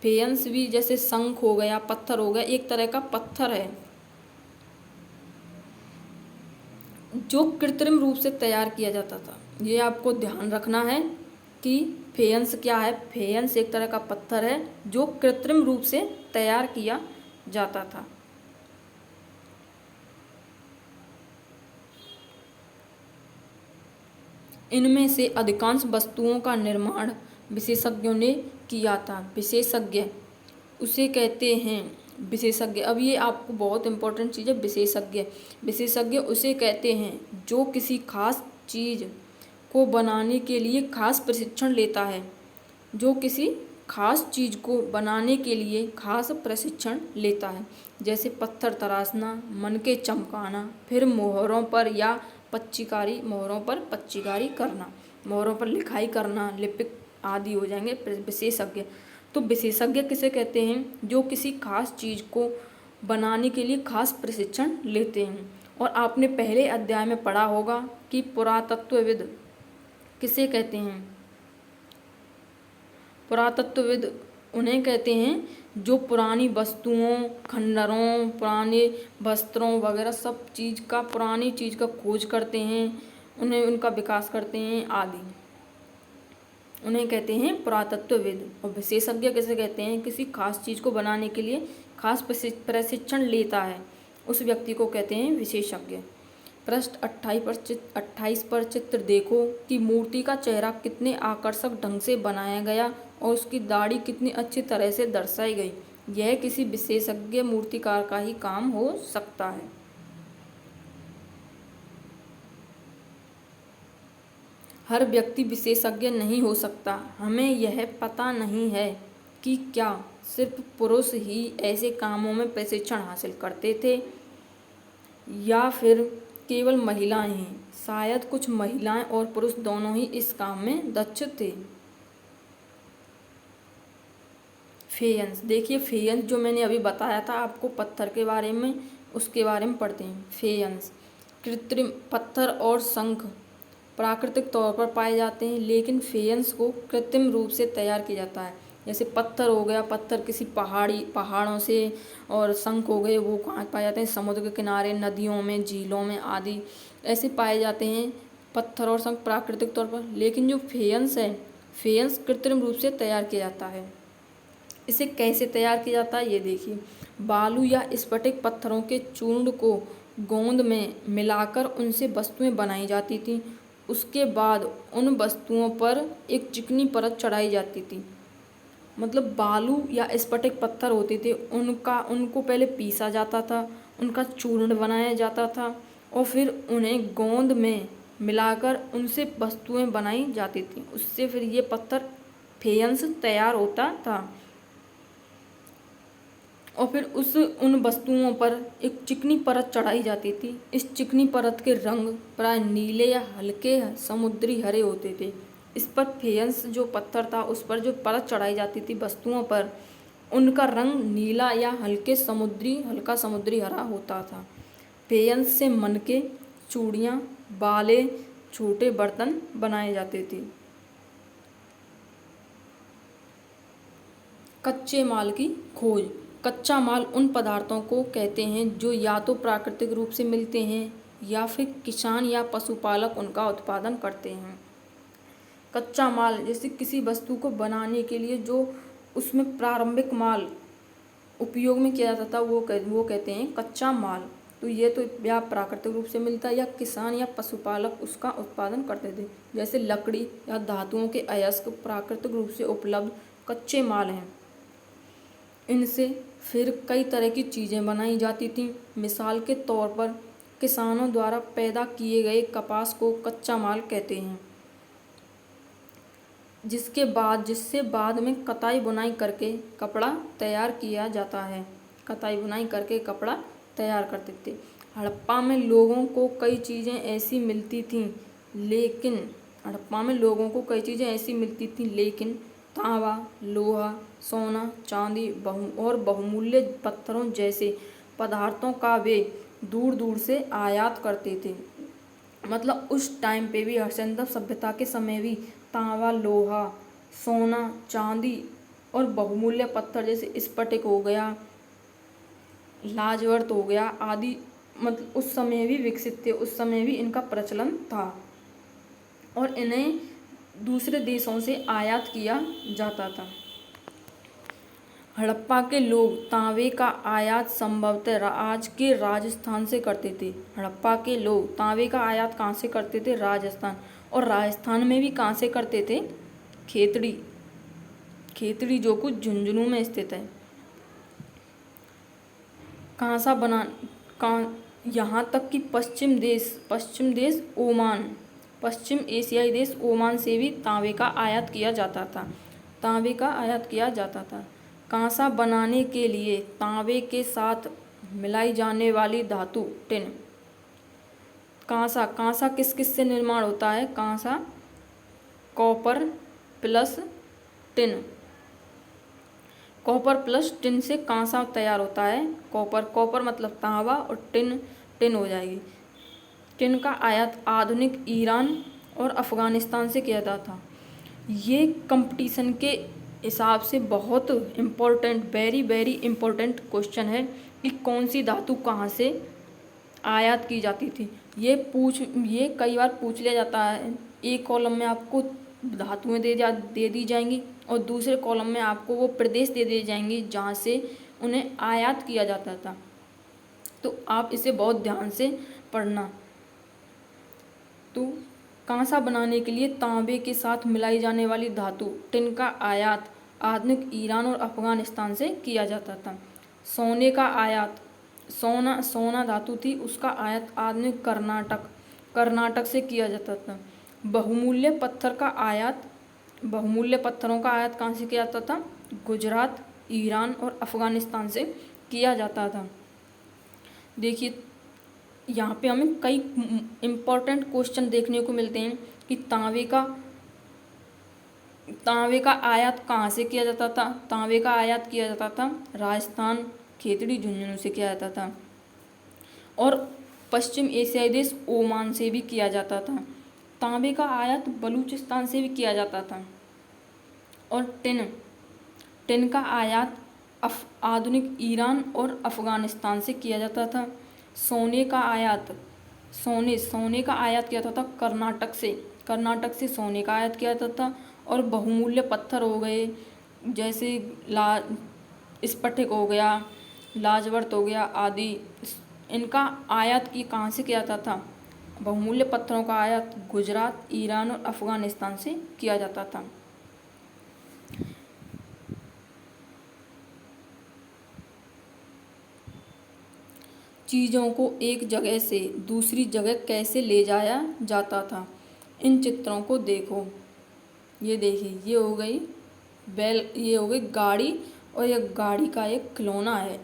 फेयंस भी जैसे शंख हो गया, पत्थर हो गया, एक तरह का पत्थर है जो कृत्रिम रूप से तैयार किया जाता था। ये आपको ध्यान रखना है कि फेयंस क्या है। फेयंस एक तरह का पत्थर है जो कृत्रिम रूप से तैयार किया जाता था। इनमें से अधिकांश वस्तुओं का निर्माण विशेषज्ञों ने किया था। विशेषज्ञ उसे कहते हैं विशेषज्ञ। अब ये आपको बहुत इंपॉर्टेंट चीज़ है, विशेषज्ञ। विशेषज्ञ उसे कहते हैं जो किसी खास चीज़ को बनाने के लिए खास प्रशिक्षण लेता है। जो किसी खास चीज़ को बनाने के लिए खास प्रशिक्षण लेता है, जैसे पत्थर तराशना, मनके चमकाना, फिर मोहरों पर पच्चीकारी करना, मोहरों पर लिखाई करना, लिपिक आदि हो जाएंगे विशेषज्ञ। तो विशेषज्ञ किसे कहते हैं? जो किसी खास चीज़ को बनाने के लिए खास प्रशिक्षण लेते हैं। और आपने पहले अध्याय में पढ़ा होगा कि पुरातत्वविद किसे कहते हैं? पुरातत्वविद उन्हें कहते हैं जो पुरानी वस्तुओं, खंडरों, पुराने वस्त्रों वगैरह सब चीज़ का, पुरानी चीज़ का खोज करते हैं, उन्हें उनका विकास करते हैं आदि, उन्हें कहते हैं पुरातत्वविद। और विशेषज्ञ किसे कहते हैं? किसी खास चीज़ को बनाने के लिए खास प्रशिक्षण लेता है, उस व्यक्ति को कहते हैं विशेषज्ञ। पृष्ठ 28 पर चित्र देखो कि मूर्ति का चेहरा कितने आकर्षक ढंग से बनाया गया और उसकी दाढ़ी कितनी अच्छी तरह से दर्शाई गई। यह किसी विशेषज्ञ मूर्तिकार का ही काम हो सकता है। हर व्यक्ति विशेषज्ञ नहीं हो सकता। हमें यह पता नहीं है कि क्या सिर्फ पुरुष ही ऐसे कामों में प्रशिक्षण हासिल करते थे या फिर केवल महिलाएं ही। शायद कुछ महिलाएं और पुरुष दोनों ही इस काम में दक्ष थे। फेयंस, देखिए फेयंस जो मैंने अभी बताया था आपको पत्थर के बारे में, उसके बारे में पढ़ते हैं। फेयंस कृत्रिम पत्थर और शंख प्राकृतिक तौर पर पाए जाते हैं, लेकिन फेयंस को कृत्रिम रूप से तैयार किया जाता है। जैसे पत्थर हो गया, पत्थर किसी पहाड़ों से, और शंख हो गए वो कहाँ पाए जाते हैं? समुद्र के किनारे, नदियों में, झीलों में आदि ऐसे पाए जाते हैं पत्थर और शंख प्राकृतिक तौर पर। लेकिन जो फेयंस है, फेयंस कृत्रिम रूप से तैयार किया जाता है। इसे कैसे तैयार किया जाता है ये देखिए। बालू या स्फटिक पत्थरों के चूर्ण को गोंद में मिलाकर उनसे वस्तुएं बनाई जाती थीं। उसके बाद उन वस्तुओं पर एक चिकनी परत चढ़ाई जाती थी। मतलब बालू या स्फटिक पत्थर होते थे, उनको पहले पीसा जाता था, उनका चूर्ण बनाया जाता था और फिर उन्हें गोंद में मिलाकर उनसे वस्तुएं बनाई जाती थी। उससे फिर ये पत्थर फेयंस तैयार होता था। और फिर उन वस्तुओं पर एक चिकनी परत चढ़ाई जाती थी। इस चिकनी परत के रंग प्राय नीले या हल्के समुद्री हरे होते थे। इस पर फेयंस जो पत्थर था उस पर जो परत चढ़ाई जाती थी वस्तुओं पर, उनका रंग नीला या हल्का समुद्री हरा होता था। फेयंस से मनके, चूड़ियाँ, बाले, छोटे बर्तन बनाए जाते थे। कच्चे माल की खोज। कच्चा माल उन पदार्थों को कहते हैं जो या तो प्राकृतिक रूप से मिलते हैं या फिर किसान या पशुपालक उनका उत्पादन करते हैं। कच्चा माल जैसे किसी वस्तु को बनाने के लिए जो उसमें प्रारंभिक माल उपयोग में किया जाता था वो कहते हैं कच्चा माल। तो ये तो या प्राकृतिक रूप से मिलता है या किसान या पशुपालक उसका उत्पादन करते थे। जैसे लकड़ी या धातुओं के अयस्क प्राकृतिक रूप से उपलब्ध कच्चे माल हैं। इनसे फिर कई तरह की चीज़ें बनाई जाती थीं। मिसाल के तौर पर किसानों द्वारा पैदा किए गए कपास को कच्चा माल कहते हैं, जिससे बाद में कताई बुनाई करके कपड़ा तैयार किया जाता है। कताई बुनाई करके कपड़ा तैयार करते थे। हड़प्पा में लोगों को कई चीज़ें ऐसी मिलती थीं लेकिन तांबा, लोहा, सोना, चांदी और बहुमूल्य पत्थरों जैसे पदार्थों का वे दूर दूर से आयात करते थे। मतलब उस टाइम पे भी, हर्षेंद्र सभ्यता के समय भी तांबा, लोहा, सोना, चांदी और बहुमूल्य पत्थर जैसे स्फटिक हो गया, लाजवर्त हो गया आदि, मतलब उस समय भी विकसित थे। उस समय भी इनका प्रचलन था और इन्हें दूसरे देशों से आयात किया जाता था। हड़प्पा के लोग तांबे का आयात संभवतः आज के राजस्थान से करते थे। हड़प्पा के लोग तांबे का आयात कहाँ से करते थे? राजस्थान। और राजस्थान में भी कहाँ से करते थे? खेतड़ी। खेतड़ी जो कुछ झुंझुनू में स्थित है। कांसा बना यहाँ तक कि पश्चिम देश ओमान, पश्चिम एशियाई देश ओमान से भी तांबे का आयात किया जाता था। तांबे का आयात किया जाता था। कांसा बनाने के लिए तांबे के साथ मिलाई जाने वाली धातु टिन। कांसा किस किस से निर्माण होता है? कांसा copper plus tin. Copper plus tin से कांसा तैयार होता है। कॉपर मतलब तांबा और टिन हो जाएगी। टिन का आयात आधुनिक ईरान और अफगानिस्तान से किया जाता था। ये कंपटीशन के हिसाब से बहुत इम्पोर्टेंट, वेरी इम्पोर्टेंट क्वेश्चन है कि कौन सी धातु कहाँ से आयात की जाती थी। ये कई बार पूछ लिया जाता है। एक कॉलम में आपको धातुएं दे दी जाएंगी और दूसरे कॉलम में आपको वो प्रदेश दे दी जाएंगी जहाँ से उन्हें आयात किया जाता था। तो आप इसे बहुत ध्यान से पढ़ना। तो कांसा बनाने के लिए तांबे के साथ मिलाई जाने वाली धातु टिन का आयात आधुनिक ईरान और अफगानिस्तान से किया जाता था। सोने का आयात, सोना धातु थी, उसका आयात आधुनिक कर्नाटक से किया जाता था। बहुमूल्य पत्थरों का आयात कहाँ से किया जाता था? गुजरात, ईरान और अफगानिस्तान से किया जाता था। देखिए यहाँ पे हमें कई इम्पोर्टेंट क्वेश्चन देखने को मिलते हैं कि तांबे का आयात कहाँ से किया जाता था? तांबे का आयात किया जाता था राजस्थान, खेतड़ी, झुंझुनू से किया जाता था और पश्चिम एशियाई देश ओमान से भी किया जाता था। तांबे का आयात बलूचिस्तान से भी किया जाता था। और टिन का आयात आधुनिक ईरान और अफगानिस्तान से किया जाता था। सोने का आयात किया जाता था कर्नाटक से सोने का आयात किया जाता था। और बहुमूल्य पत्थर हो गए जैसे स्फटिक हो गया, लाजवर्त हो गया आदि, इनका आयात कहाँ से किया जाता था? बहुमूल्य पत्थरों का आयात गुजरात, ईरान और अफगानिस्तान से किया जाता था। चीज़ों को एक जगह से दूसरी जगह कैसे ले जाया जाता था? इन चित्रों को देखो। ये देखिए, ये हो गई गाड़ी और ये गाड़ी का एक खिलौना है।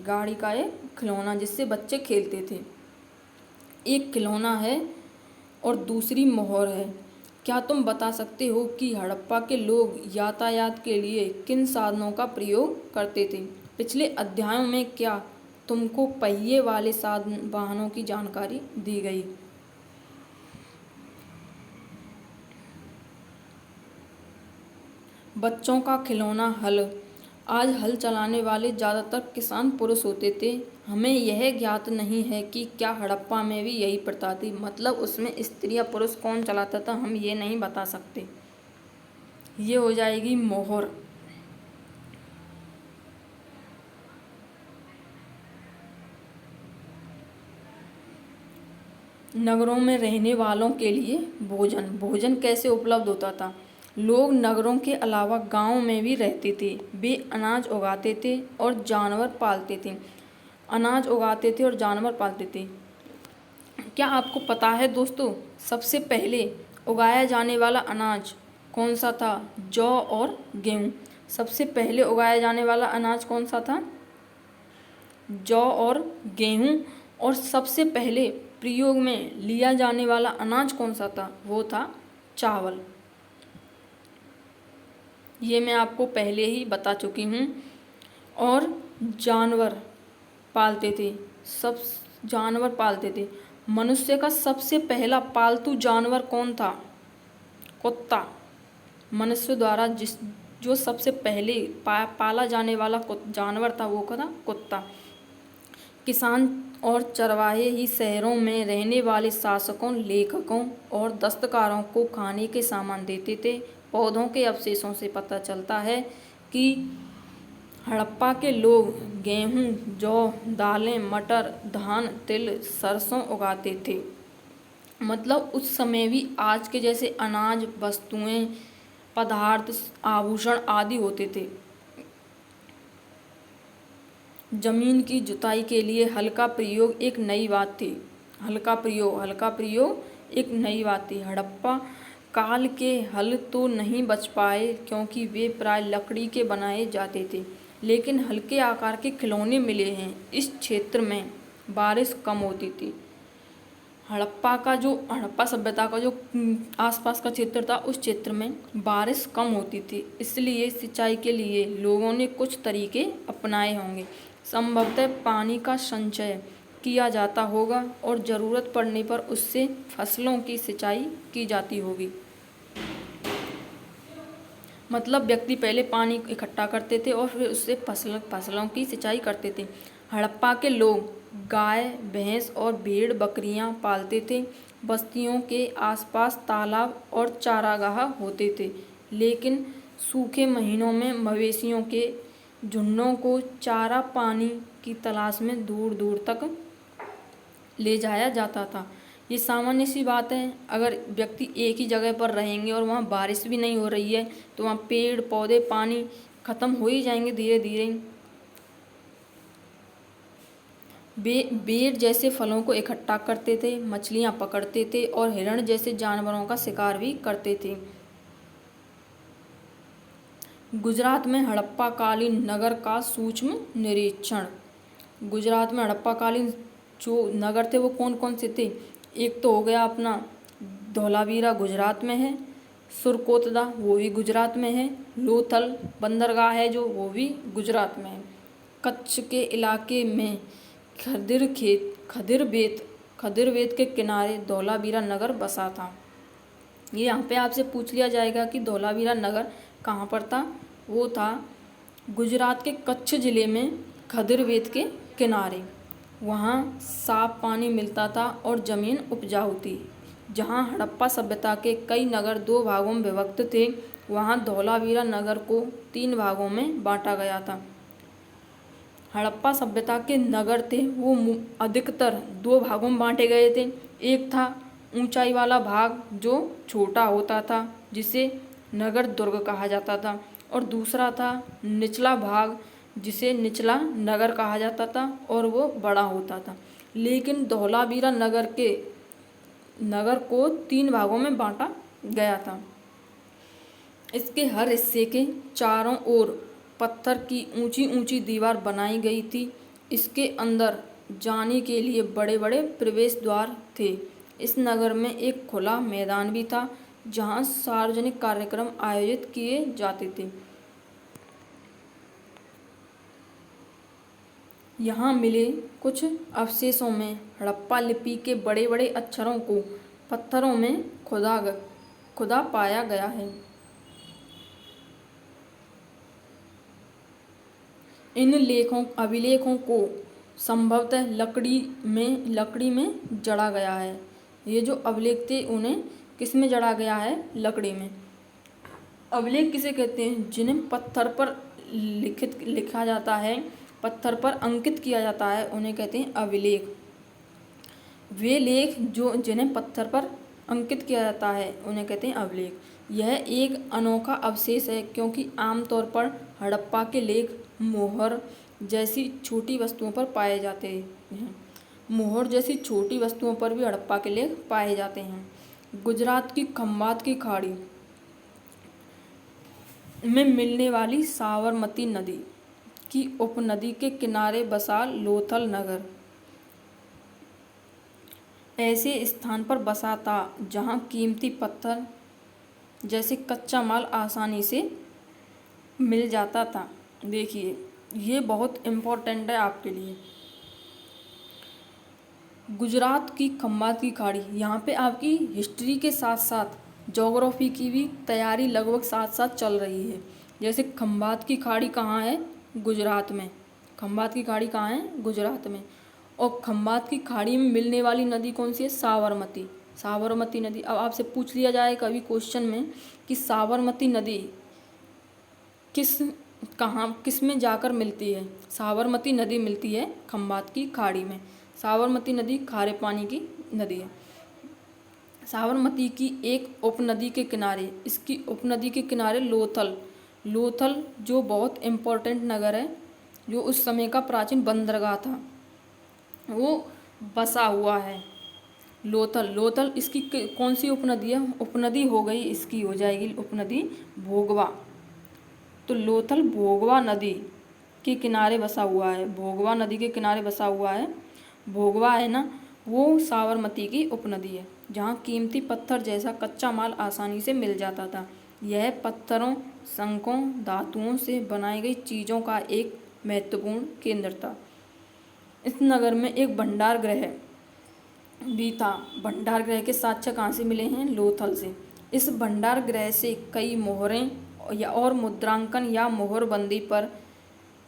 गाड़ी का एक खिलौना जिससे बच्चे खेलते थे। एक खिलौना है और दूसरी मोहर है। क्या तुम बता सकते हो कि हड़प्पा के लोग यातायात के लिए किन साधनों का प्रयोग करते थे? पिछले अध्यायों में क्या तुमको पहिए वाले वाहनों की जानकारी दी गई? बच्चों का खिलौना हल। आज हल चलाने वाले ज़्यादातर किसान पुरुष होते थे। हमें यह ज्ञात नहीं है कि क्या हड़प्पा में भी यही प्रथा थी, मतलब उसमें स्त्री या पुरुष कौन चलाता था, हम ये नहीं बता सकते। ये हो जाएगी मोहर। नगरों में रहने वालों के लिए भोजन कैसे उपलब्ध होता था? लोग नगरों के अलावा गांव में भी रहते थे। वे अनाज उगाते थे और जानवर पालते थे। क्या आपको पता है दोस्तों, सबसे पहले उगाया जाने वाला अनाज कौन सा था? जौ और गेहूँ। सबसे पहले उगाया जाने वाला अनाज कौन सा था? जौ और गेहूँ। और सबसे पहले प्रयोग में लिया जाने वाला अनाज कौन सा था? वो था चावल। ये मैं आपको पहले ही बता चुकी हूँ। और जानवर पालते थे। मनुष्य का सबसे पहला पालतू जानवर कौन था? कुत्ता। मनुष्य द्वारा जो सबसे पहले पाला जाने वाला जानवर था वो था कुत्ता। किसान और चरवाहे ही शहरों में रहने वाले शासकों, लेखकों और दस्तकारों को खाने के सामान देते थे। पौधों के अवशेषों से पता चलता है कि हड़प्पा के लोग गेहूँ, जौ, दालें, मटर, धान, तिल, सरसों उगाते थे। मतलब उस समय भी आज के जैसे अनाज, वस्तुएं, पदार्थ, आभूषण आदि होते थे। जमीन की जुताई के लिए हल का प्रयोग एक नई बात थी। हल का प्रयोग एक नई बात थी। हड़प्पा काल के हल तो नहीं बच पाए क्योंकि वे प्राय लकड़ी के बनाए जाते थे, लेकिन हल्के आकार के खिलौने मिले हैं। इस क्षेत्र में बारिश कम होती थी। हड़प्पा सभ्यता का जो आसपास का क्षेत्र था, उस क्षेत्र में बारिश कम होती थी, इसलिए सिंचाई के लिए लोगों ने कुछ तरीके अपनाए होंगे। संभवतः पानी का संचय किया जाता होगा और ज़रूरत पड़ने पर उससे फसलों की सिंचाई की जाती होगी। मतलब व्यक्ति पहले पानी इकट्ठा करते थे और फिर उससे फसलों की सिंचाई करते थे। हड़प्पा के लोग गाय, भैंस और भेड़ बकरियां पालते थे। बस्तियों के आसपास तालाब और चारागाह होते थे, लेकिन सूखे महीनों में मवेशियों के झुंडों को चारा पानी की तलाश में दूर दूर तक ले जाया जाता था। ये सामान्य सी बात है। अगर व्यक्ति एक ही जगह पर रहेंगे और वहाँ बारिश भी नहीं हो रही है तो वहाँ पेड़ पौधे पानी खत्म हो ही जाएंगे धीरे धीरे। बेर जैसे फलों को इकट्ठा करते थे, मछलियाँ पकड़ते थे और हिरण जैसे जानवरों का शिकार भी करते थे। गुजरात में हड़प्पा कालीन नगर का सूक्ष्म निरीक्षण। गुजरात में हड़प्पा कालीन जो नगर थे वो कौन कौन से थे? एक तो हो गया अपना धोलावीरा, गुजरात में है। सुरकोतला, वो भी गुजरात में है। लोथल बंदरगाह है जो, वो भी गुजरात में है। कच्छ के इलाके में खदिरवेत के किनारे धोलावीरा नगर बसा था। ये यहाँ पे आपसे पूछ लिया जाएगा कि धोलावीरा नगर कहाँ पर था। वो था गुजरात के कच्छ जिले में खदिरवेत के किनारे। वहाँ साफ पानी मिलता था और ज़मीन उपजाऊ थी। जहाँ हड़प्पा सभ्यता के कई नगर दो भागों में विभक्त थे, वहाँ धोलावीरा नगर को 3 भागों में बांटा गया था। हड़प्पा सभ्यता के नगर थे वो अधिकतर 2 भागों में बांटे गए थे। एक था ऊंचाई वाला भाग जो छोटा होता था, जिसे नगर दुर्ग कहा जाता था, और दूसरा था निचला भाग जिसे निचला नगर कहा जाता था और वो बड़ा होता था। लेकिन धोलावीरा नगर को 3 भागों में बांटा गया था। इसके हर हिस्से के चारों ओर पत्थर की ऊंची ऊंची दीवार बनाई गई थी। इसके अंदर जाने के लिए बड़े बड़े प्रवेश द्वार थे। इस नगर में एक खुला मैदान भी था जहां सार्वजनिक कार्यक्रम आयोजित किए जाते थे। यहाँ मिले कुछ अवशेषों में हड़प्पा लिपि के बड़े बड़े अक्षरों को पत्थरों में खुदा पाया गया है। इन अभिलेखों को संभवतः लकड़ी में जड़ा गया है। ये जो अभिलेख थे उन्हें किस में जड़ा गया है? लकड़ी में। अभिलेख किसे कहते हैं? जिन्हें पत्थर पर लिखा जाता है, पत्थर पर अंकित किया जाता है, उन्हें कहते हैं अभिलेख। वे लेख जिन्हें पत्थर पर अंकित किया जाता है उन्हें कहते हैं अभिलेख। यह एक अनोखा अवशेष है क्योंकि आमतौर पर हड़प्पा के लेख मोहर जैसी छोटी वस्तुओं पर पाए जाते हैं। मोहर जैसी छोटी वस्तुओं पर भी हड़प्पा के लेख पाए जाते हैं। गुजरात की खंभात की खाड़ी में मिलने वाली साबरमती नदी की उपनदी के किनारे बसा लोथल नगर ऐसे स्थान पर बसा था जहां कीमती पत्थर जैसे कच्चा माल आसानी से मिल जाता था। देखिए, ये बहुत इम्पोर्टेंट है आपके लिए। गुजरात की खंभात की खाड़ी, यहाँ पे आपकी हिस्ट्री के साथ साथ ज्योग्राफी की भी तैयारी लगभग साथ साथ चल रही है। जैसे खंभात की खाड़ी कहाँ है? गुजरात में। खंभात की खाड़ी कहाँ है? गुजरात में। और खंभात की खाड़ी में मिलने वाली नदी कौन सी है? साबरमती नदी। अब आपसे पूछ लिया जाए कभी क्वेश्चन में कि साबरमती नदी किस कहाँ किस में जाकर मिलती है? साबरमती नदी मिलती है खंबात की खाड़ी में। साबरमती नदी खारे पानी की नदी है। साबरमती की एक उपनदी के किनारे, इसकी उपनदी के किनारे लोथल जो बहुत इम्पोर्टेंट नगर है, जो उस समय का प्राचीन बंदरगाह था, वो बसा हुआ है। लोथल इसकी कौन सी उपनदी है? उपनदी हो गई, इसकी हो जाएगी उपनदी भोगवा। तो लोथल भोगवा नदी के किनारे बसा हुआ है। भोगवा नदी के किनारे बसा हुआ है। भोगवा है ना, वो साबरमती की उपनदी है, जहाँ कीमती पत्थर जैसा कच्चा माल आसानी से मिल जाता था। यह पत्थरों, शंखों, धातुओं से बनाई गई चीज़ों का एक महत्वपूर्ण केंद्र था। इस नगर में एक भंडार गृह भी था। भंडार गृह के साक्ष्य कहाँ से मिले हैं? लोथल से। इस भंडार गृह से कई मोहरें और मुद्रांकन या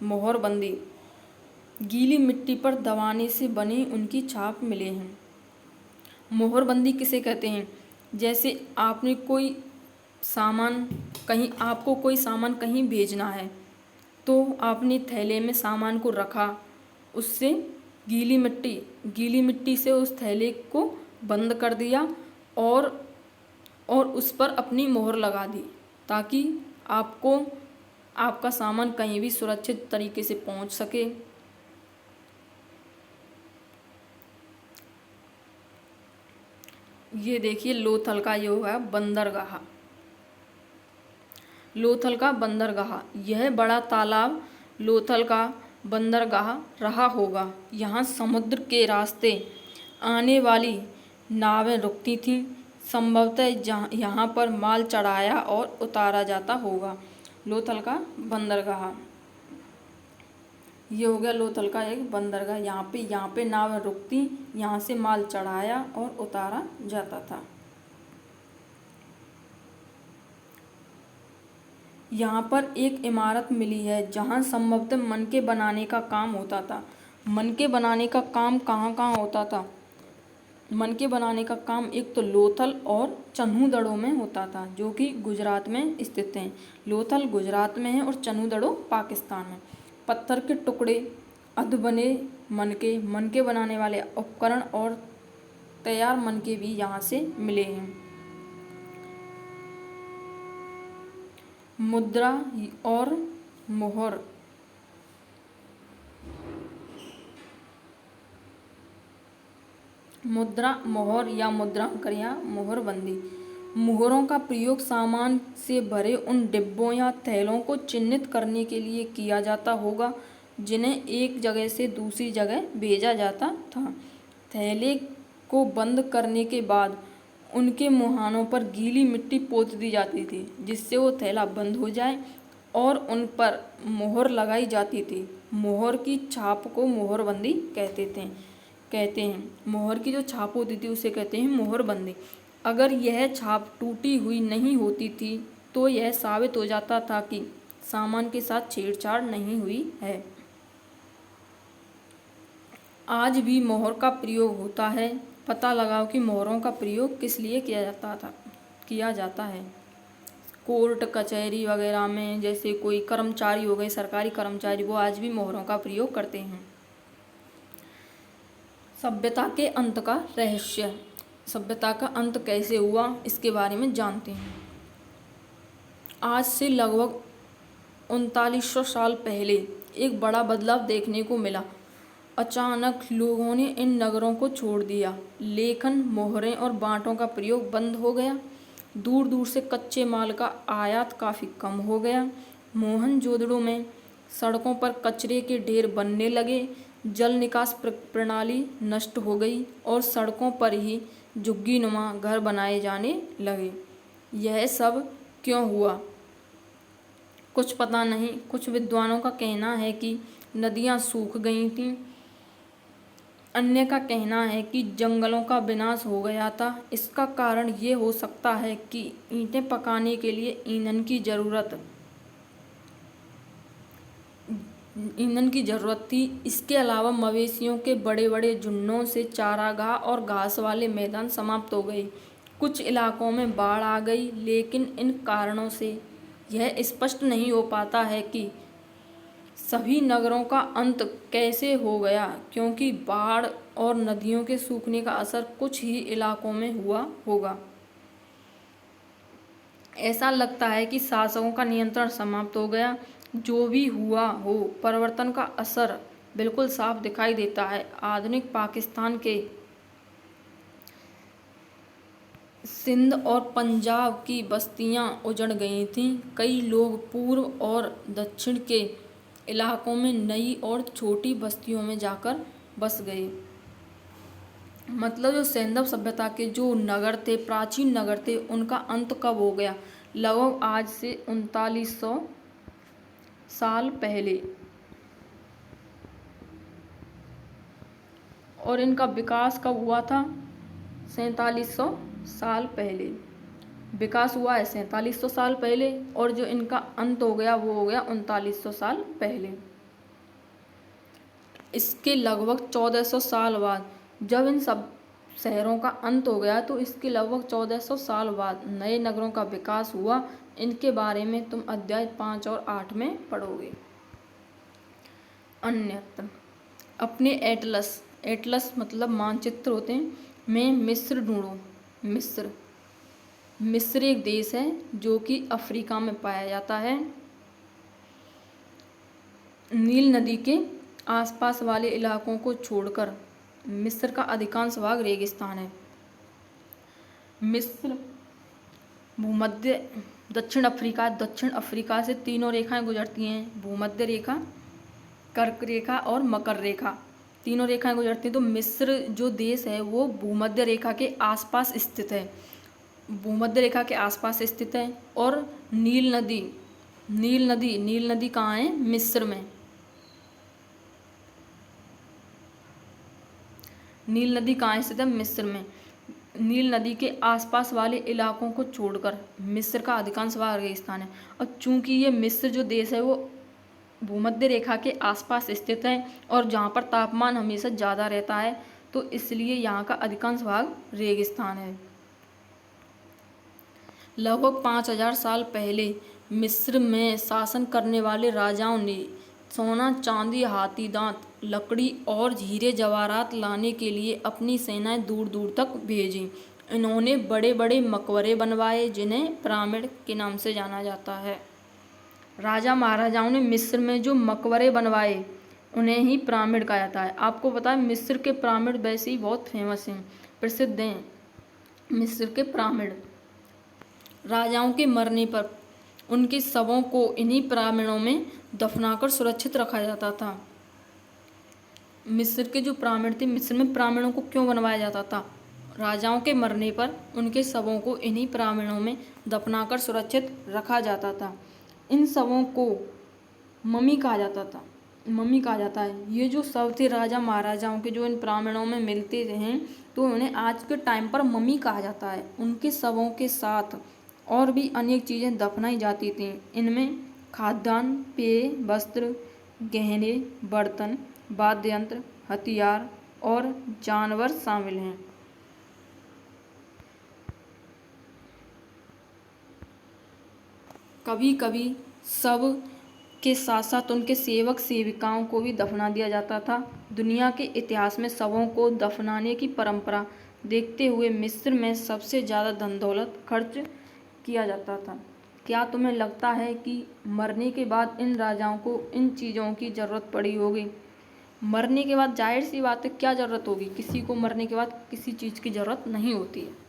मोहरबंदी गीली मिट्टी पर दबाने से बनी उनकी छाप मिले हैं। मोहरबंदी किसे कहते हैं? जैसे आपको कोई सामान कहीं भेजना है, तो आपने थैले में सामान को रखा, उससे गीली मिट्टी से उस थैले को बंद कर दिया और उस पर अपनी मोहर लगा दी, ताकि आपका सामान कहीं भी सुरक्षित तरीके से पहुंच सके। ये देखिए लोथल का ये हुआ बंदरगाह। लोथल का बंदरगाह, यह बड़ा तालाब लोथल का बंदरगाह रहा होगा। यहाँ समुद्र के रास्ते आने वाली नावें रुकती थीं। संभवतः यहाँ पर माल चढ़ाया और उतारा जाता होगा। लोथल का बंदरगाह, ये हो गया लोथल का एक बंदरगाह। यहाँ पे नावें रुकती, यहाँ से माल चढ़ाया और उतारा जाता था। यहाँ पर एक इमारत मिली है, जहाँ संभवतः मनके बनाने का काम होता था। मनके बनाने का काम कहाँ कहाँ होता था? मनके बनाने का काम एक तो लोथल और चन्हूदड़ो में होता था, जो कि गुजरात में स्थित हैं। लोथल गुजरात में है और चन्हूदड़ो पाकिस्तान में। पत्थर के टुकड़े, अध बने मनके बनाने वाले उपकरण और तैयार मनके भी यहाँ से मिले हैं। मुद्रा और मोहर, मोहर या मुद्रांकन या मोहरबंदी। मोहरों का प्रयोग सामान से भरे उन डिब्बों या थैलों को चिन्हित करने के लिए किया जाता होगा, जिन्हें एक जगह से दूसरी जगह भेजा जाता था। थैले को बंद करने के बाद उनके मुहानों पर गीली मिट्टी पोत दी जाती थी, जिससे वो थैला बंद हो जाए, और उन पर मोहर लगाई जाती थी। मोहर की छाप को मोहरबंदी कहते हैं। मोहर की जो छाप होती थी उसे कहते हैं मोहरबंदी। अगर यह छाप टूटी हुई नहीं होती थी, तो यह साबित हो जाता था कि सामान के साथ छेड़छाड़ नहीं हुई है। आज भी मोहर का प्रयोग होता है। पता लगाओ कि मोहरों का प्रयोग किस लिए किया जाता है। कोर्ट कचहरी वगैरह में, जैसे कोई कर्मचारी हो गए, सरकारी कर्मचारी, वो आज भी मोहरों का प्रयोग करते हैं। सभ्यता के अंत का रहस्य। सभ्यता का अंत कैसे हुआ, इसके बारे में जानते हैं। आज से लगभग 3900 साल पहले एक बड़ा बदलाव देखने को मिला। अचानक लोगों ने इन नगरों को छोड़ दिया। लेखन, मोहरें और बांटों का प्रयोग बंद हो गया। दूर दूर से कच्चे माल का आयात काफ़ी कम हो गया। मोहनजोदड़ो में सड़कों पर कचरे के ढेर बनने लगे। जल निकास प्रणाली नष्ट हो गई और सड़कों पर ही झुग्गीनुमा घर बनाए जाने लगे। यह सब क्यों हुआ, कुछ पता नहीं। कुछ विद्वानों का कहना है कि नदियाँ सूख गई थीं। अन्य का कहना है कि जंगलों का विनाश हो गया था। इसका कारण ये हो सकता है कि ईंटें पकाने के लिए ईंधन की ज़रूरत थी। इसके अलावा मवेशियों के बड़े बड़े झुंडों से चारागाह और घास वाले मैदान समाप्त हो गए। कुछ इलाकों में बाढ़ आ गई, लेकिन इन कारणों से यह स्पष्ट नहीं हो पाता है कि सभी नगरों का अंत कैसे हो गया? क्योंकि बाढ़ और नदियों के सूखने का असर कुछ ही इलाकों में हुआ होगा। ऐसा लगता है कि शासकों का नियंत्रण समाप्त हो गया। जो भी हुआ हो, परिवर्तन का असर बिल्कुल साफ दिखाई देता है। आधुनिक पाकिस्तान के सिंध और पंजाब की बस्तियां उजड़ गई थीं। कई लोग पूर्व और दक्षिण के इलाकों में नई और छोटी बस्तियों में जाकर बस गए। मतलब जो सैंधव सभ्यता के जो नगर थे, प्राचीन नगर थे, उनका अंत कब हो गया? लगभग आज से 3900 साल पहले। और इनका विकास कब हुआ था? 4700 साल पहले विकास हुआ है, 4700 साल पहले। और जो इनका अंत हो गया वो हो गया 3900 साल पहले। इसके लगभग 1400 साल बाद जब इन सब शहरों का अंत हो गया, तो इसके लगभग 1400 साल बाद नए नगरों का विकास हुआ। इनके बारे में तुम अध्याय 5 और 8 में पढ़ोगे। अन्यत्र अपने एटलस, एटलस मतलब मानचित्र होते हैं, में मिस्र ढूंढो। मिस्र एक देश है जो कि अफ्रीका में पाया जाता है। नील नदी के आसपास वाले इलाकों को छोड़कर मिस्र का अधिकांश भाग रेगिस्तान है। मिस्र भूमध्य दक्षिण अफ्रीका से तीनों रेखाएं गुजरती हैं, भूमध्य रेखा, कर्क रेखा और मकर रेखा। तीनों रेखाएं गुजरती हैं। तो मिस्र जो देश है वो भूमध्य रेखा के आसपास स्थित है, भूमध्य रेखा के आसपास स्थित है। और नील नदी कहाँ है? मिस्र में। नील नदी कहाँ स्थित है? मिस्र में। नील नदी के आसपास वाले इलाकों को छोड़कर मिस्र का अधिकांश भाग रेगिस्तान है। और चूंकि ये मिस्र जो देश है वो भूमध्य रेखा के आसपास स्थित है और जहाँ पर तापमान हमेशा ज़्यादा रहता है, तो इसलिए यहाँ का अधिकांश भाग रेगिस्तान है। लगभग 5000 साल पहले मिस्र में शासन करने वाले राजाओं ने सोना, चांदी, हाथी दांत, लकड़ी और हीरे जवाहरात लाने के लिए अपनी सेनाएं दूर दूर तक भेजी। इन्होंने बड़े बड़े मकबरे बनवाए जिन्हें पिरामिड के नाम से जाना जाता है। राजा महाराजाओं ने मिस्र में जो मकबरे बनवाए उन्हें ही पिरामिड कहा जाता है। आपको पता है मिस्र के पिरामिड वैसे ही बहुत फेमस हैं, प्रसिद्ध हैं। मिस्र के पिरामिड राजाओं के मरने पर उनके शवों को इन्हीं पिरामिडों में दफनाकर सुरक्षित रखा जाता था। मिस्र के जो पिरामिड थे, मिस्र में पिरामिडों को क्यों बनवाया जाता था? राजाओं के मरने पर उनके शवों को इन्हीं पिरामिडों में दफनाकर सुरक्षित रखा जाता था। इन शवों को मम्मी कहा जाता है। ये जो शव थे राजा महाराजाओं के, जो इन पिरामिडों में मिलते हैं, तो उन्हें आज के टाइम पर मम्मी कहा जाता है। उनके शवों के साथ और भी अनेक चीज़ें दफनाई जाती थीं। इनमें खाद्यान्न, पेय, वस्त्र, गहने, बर्तन, वाद्य यंत्र, हथियार और जानवर शामिल हैं। कभी कभी शव के साथ साथ उनके सेवक सेविकाओं को भी दफना दिया जाता था। दुनिया के इतिहास में शवों को दफनाने की परंपरा देखते हुए मिस्र में सबसे ज़्यादा धन दौलत खर्च किया जाता था। क्या तुम्हें लगता है कि मरने के बाद इन राजाओं को इन चीज़ों की ज़रूरत पड़ी होगी? मरने के बाद जाहिर सी बात है क्या ज़रूरत होगी? किसी को मरने के बाद किसी चीज़ की ज़रूरत नहीं होती है।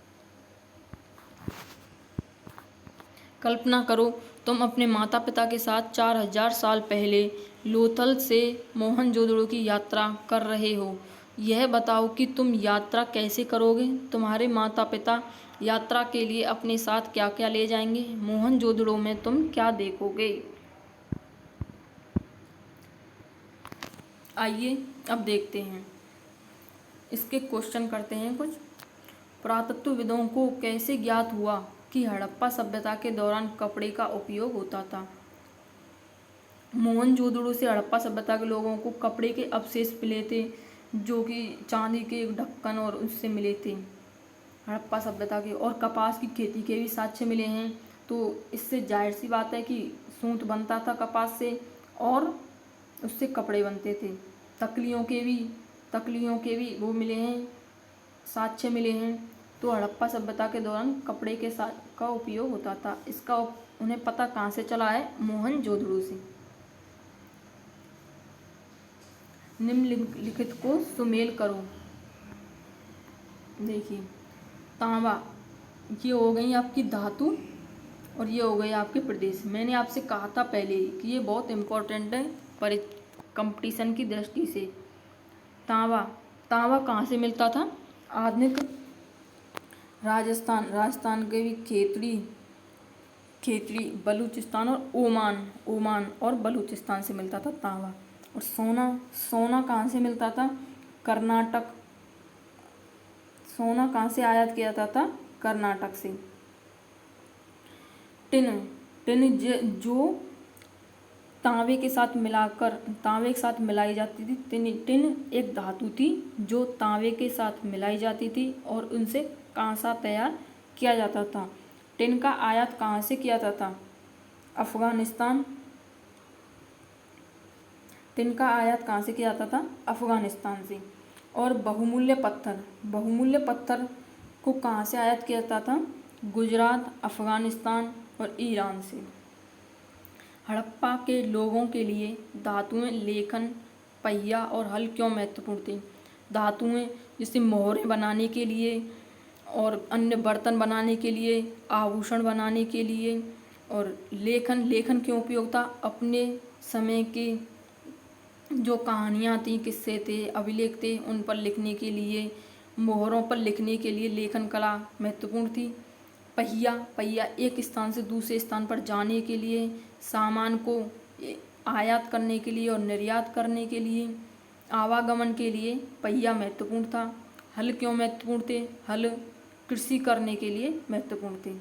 कल्पना करो तुम अपने माता पिता के साथ 4000 साल पहले लोथल से मोहनजोदड़ो की यात्रा कर रहे हो। यह बताओ कि तुम यात्रा कैसे करोगे? तुम्हारे माता पिता यात्रा के लिए अपने साथ क्या क्या ले जाएंगे? मोहनजोदड़ो में तुम क्या देखोगे? आइए अब देखते हैं, इसके क्वेश्चन करते हैं कुछ। पुरातत्वविदों को कैसे ज्ञात हुआ कि हड़प्पा सभ्यता के दौरान कपड़े का उपयोग होता था? मोहनजोदड़ो से हड़प्पा सभ्यता के लोगों को कपड़े के अवशेष मिले थे, जो कि चांदी के एक ढक्कन और उससे मिले थे हड़प्पा सभ्यता के। और कपास की खेती के भी साक्ष्य मिले हैं। तो इससे जाहिर सी बात है कि सूत बनता था कपास से। और उससे कपड़े बनते थे। तकलियों के भी वो मिले हैं, साक्ष्य मिले हैं। तो हड़प्पा सभ्यता के दौरान कपड़े के साथ का उपयोग होता था। इसका उन्हें पता कहाँ से चला है? मोहनजोदड़ो से। निम्नलिखित को सुमेल करो। देखिए, तांबा, ये हो गई आपकी धातु और ये हो गए आपके प्रदेश। मैंने आपसे कहा था पहले ही कि ये बहुत इम्पोर्टेंट है कंपटीशन की दृष्टि से। तांबा, तांबा कहाँ से मिलता था? आधुनिक राजस्थान के भी खेतड़ी, बलूचिस्तान और ओमान और बलूचिस्तान से मिलता था तांबा। और सोना कहाँ से मिलता था? कर्नाटक। सोना कहाँ से आयात किया जाता था? कर्नाटक से। टिन जो तांबे के साथ मिलाई जाती थी। टिन एक धातु थी जो तांबे के साथ मिलाई जाती थी और उनसे कांसा तैयार किया जाता था। टिन का आयात कहाँ से किया जाता था? अफगानिस्तान। टिन का आयात कहाँ से किया जाता था? अफगानिस्तान से। और बहुमूल्य पत्थर को कहाँ से आयात किया जाता था? गुजरात, अफगानिस्तान और ईरान से। हड़प्पा के लोगों के लिए धातुएं लेखन, पहिया और हल क्यों महत्वपूर्ण थी? धातुएं जैसे मोहरें बनाने के लिए और अन्य बर्तन बनाने के लिए, आभूषण बनाने के लिए। और लेखन क्यों उपयोग था? अपने समय के जो कहानियाँ थीं, किस्से थे, अभिलेख थे, उन पर लिखने के लिए, मोहरों पर लिखने के लिए लेखन कला महत्वपूर्ण थी। पहिया एक स्थान से दूसरे स्थान पर जाने के लिए, सामान को आयात करने के लिए और निर्यात करने के लिए, आवागमन के लिए पहिया महत्वपूर्ण था। हल क्यों महत्वपूर्ण थे? हल कृषि करने के लिए महत्वपूर्ण थे।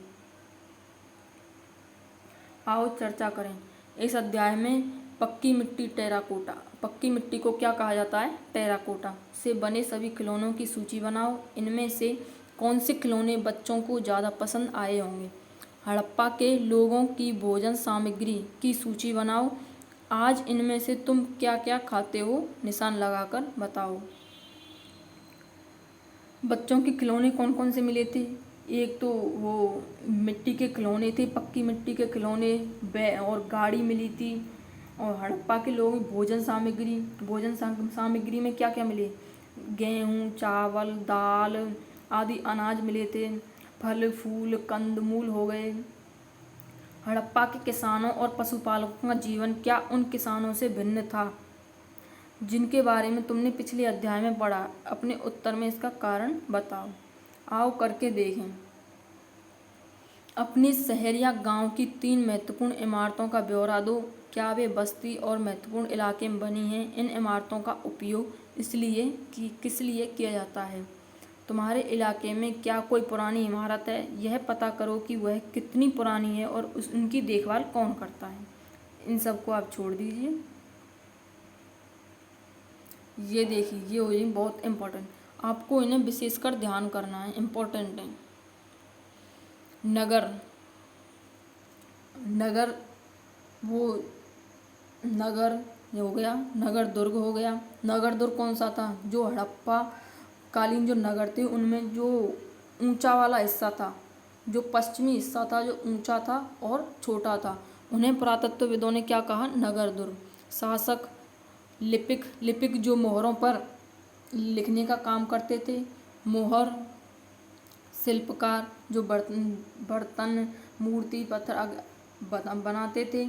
आओ चर्चा करें। इस अध्याय में पक्की मिट्टी, टेराकोटा। पक्की मिट्टी को क्या कहा जाता है? टेराकोटा से बने सभी खिलौनों की सूची बनाओ। इनमें से कौन से खिलौने बच्चों को ज़्यादा पसंद आए होंगे? हड़प्पा के लोगों की भोजन सामग्री की सूची बनाओ। आज इनमें से तुम क्या क्या खाते हो? निशान लगाकर बताओ। बच्चों के खिलौने कौन कौन से मिले थे? एक तो वो मिट्टी के खिलौने थे, पक्की मिट्टी के खिलौने, और गाड़ी मिली थी। और हड़प्पा के लोगों की भोजन सामग्री में क्या क्या मिले? गेहूँ, चावल, दाल आदि अनाज मिले थे। फल फूल कंदमूल हो गए। हड़प्पा के किसानों और पशुपालकों का जीवन क्या उन किसानों से भिन्न था जिनके बारे में तुमने पिछले अध्याय में पढ़ा? अपने उत्तर में इसका कारण बताओ। आओ करके देखें। अपने शहर या गांव की 3 महत्वपूर्ण इमारतों का ब्यौरा दो। क्या वे बस्ती और महत्वपूर्ण इलाके में बनी हैं? इन इमारतों का उपयोग किस लिए किया जाता है? तुम्हारे इलाके में क्या कोई पुरानी इमारत है? यह पता करो कि वह कितनी पुरानी है और उनकी देखभाल कौन करता है। इन सबको आप छोड़ दीजिए। ये देखिए, ये हो गई बहुत इम्पोर्टेंट। आपको इन्हें विशेषकर ध्यान करना है, इम्पोर्टेंट है। नगर, ये हो गया। नगर दुर्ग हो गया। नगर दुर्ग कौन सा था? जो हड़प्पा कालीन जो नगर थे उनमें जो ऊंचा वाला हिस्सा था, जो पश्चिमी हिस्सा था, जो ऊंचा था और छोटा था, उन्हें पुरातत्वविदों ने क्या कहा? नगर दुर्ग। शासक, लिपिक जो मोहरों पर लिखने का काम करते थे। मोहर, शिल्पकार जो बर्तन मूर्ति पत्थर बनाते थे।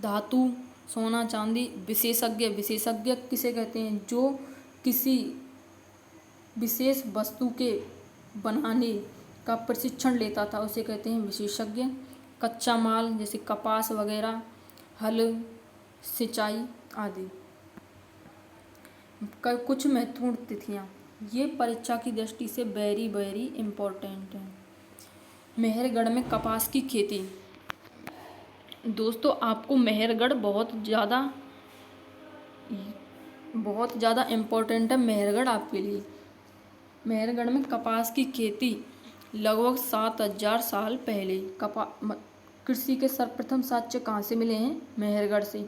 धातु, सोना चांदी। विशेषज्ञ किसे कहते हैं? जो किसी विशेष वस्तु के बनाने का प्रशिक्षण लेता था, उसे कहते हैं विशेषज्ञ। कच्चा माल जैसे कपास वगैरह, हल, सिंचाई आदि। कुछ महत्वपूर्ण तिथियाँ, ये परीक्षा की दृष्टि से वेरी इम्पोर्टेंट है। मेहरगढ़ में कपास की खेती। दोस्तों, आपको मेहरगढ़ बहुत ज़्यादा इम्पोर्टेंट है। मेहरगढ़ आपके लिए। मेहरगढ़ में कपास की खेती लगभग 7000 साल पहले। कृषि के सर्वप्रथम साक्ष्य कहाँ से मिले हैं? मेहरगढ़ से।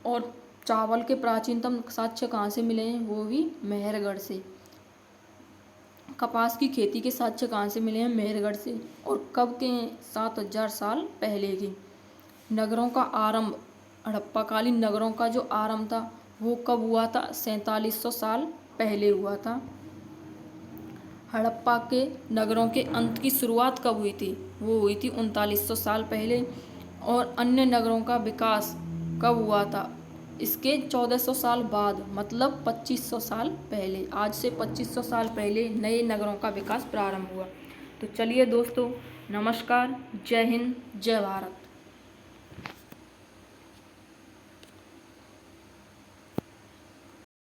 और चावल के प्राचीनतम साक्ष्य कहाँ से मिले हैं? वो भी मेहरगढ़ से। कपास की खेती के साक्ष्य कहाँ से मिले हैं? मेहरगढ़ से। और कब के हैं? 7000 साल पहले के। नगरों का आरंभ, हड़प्पाकालीन नगरों का जो आरंभ था वो कब हुआ था? 4700 साल पहले हुआ था। हड़प्पा के नगरों के अंत की शुरुआत कब हुई थी? वो हुई थी 3900 साल पहले। और अन्य नगरों का विकास कब हुआ था? इसके 1400 साल बाद, मतलब 2500 साल पहले। आज से 2500 साल पहले नए नगरों का विकास प्रारंभ हुआ। तो चलिए दोस्तों, नमस्कार, जय हिंद, जय भारत।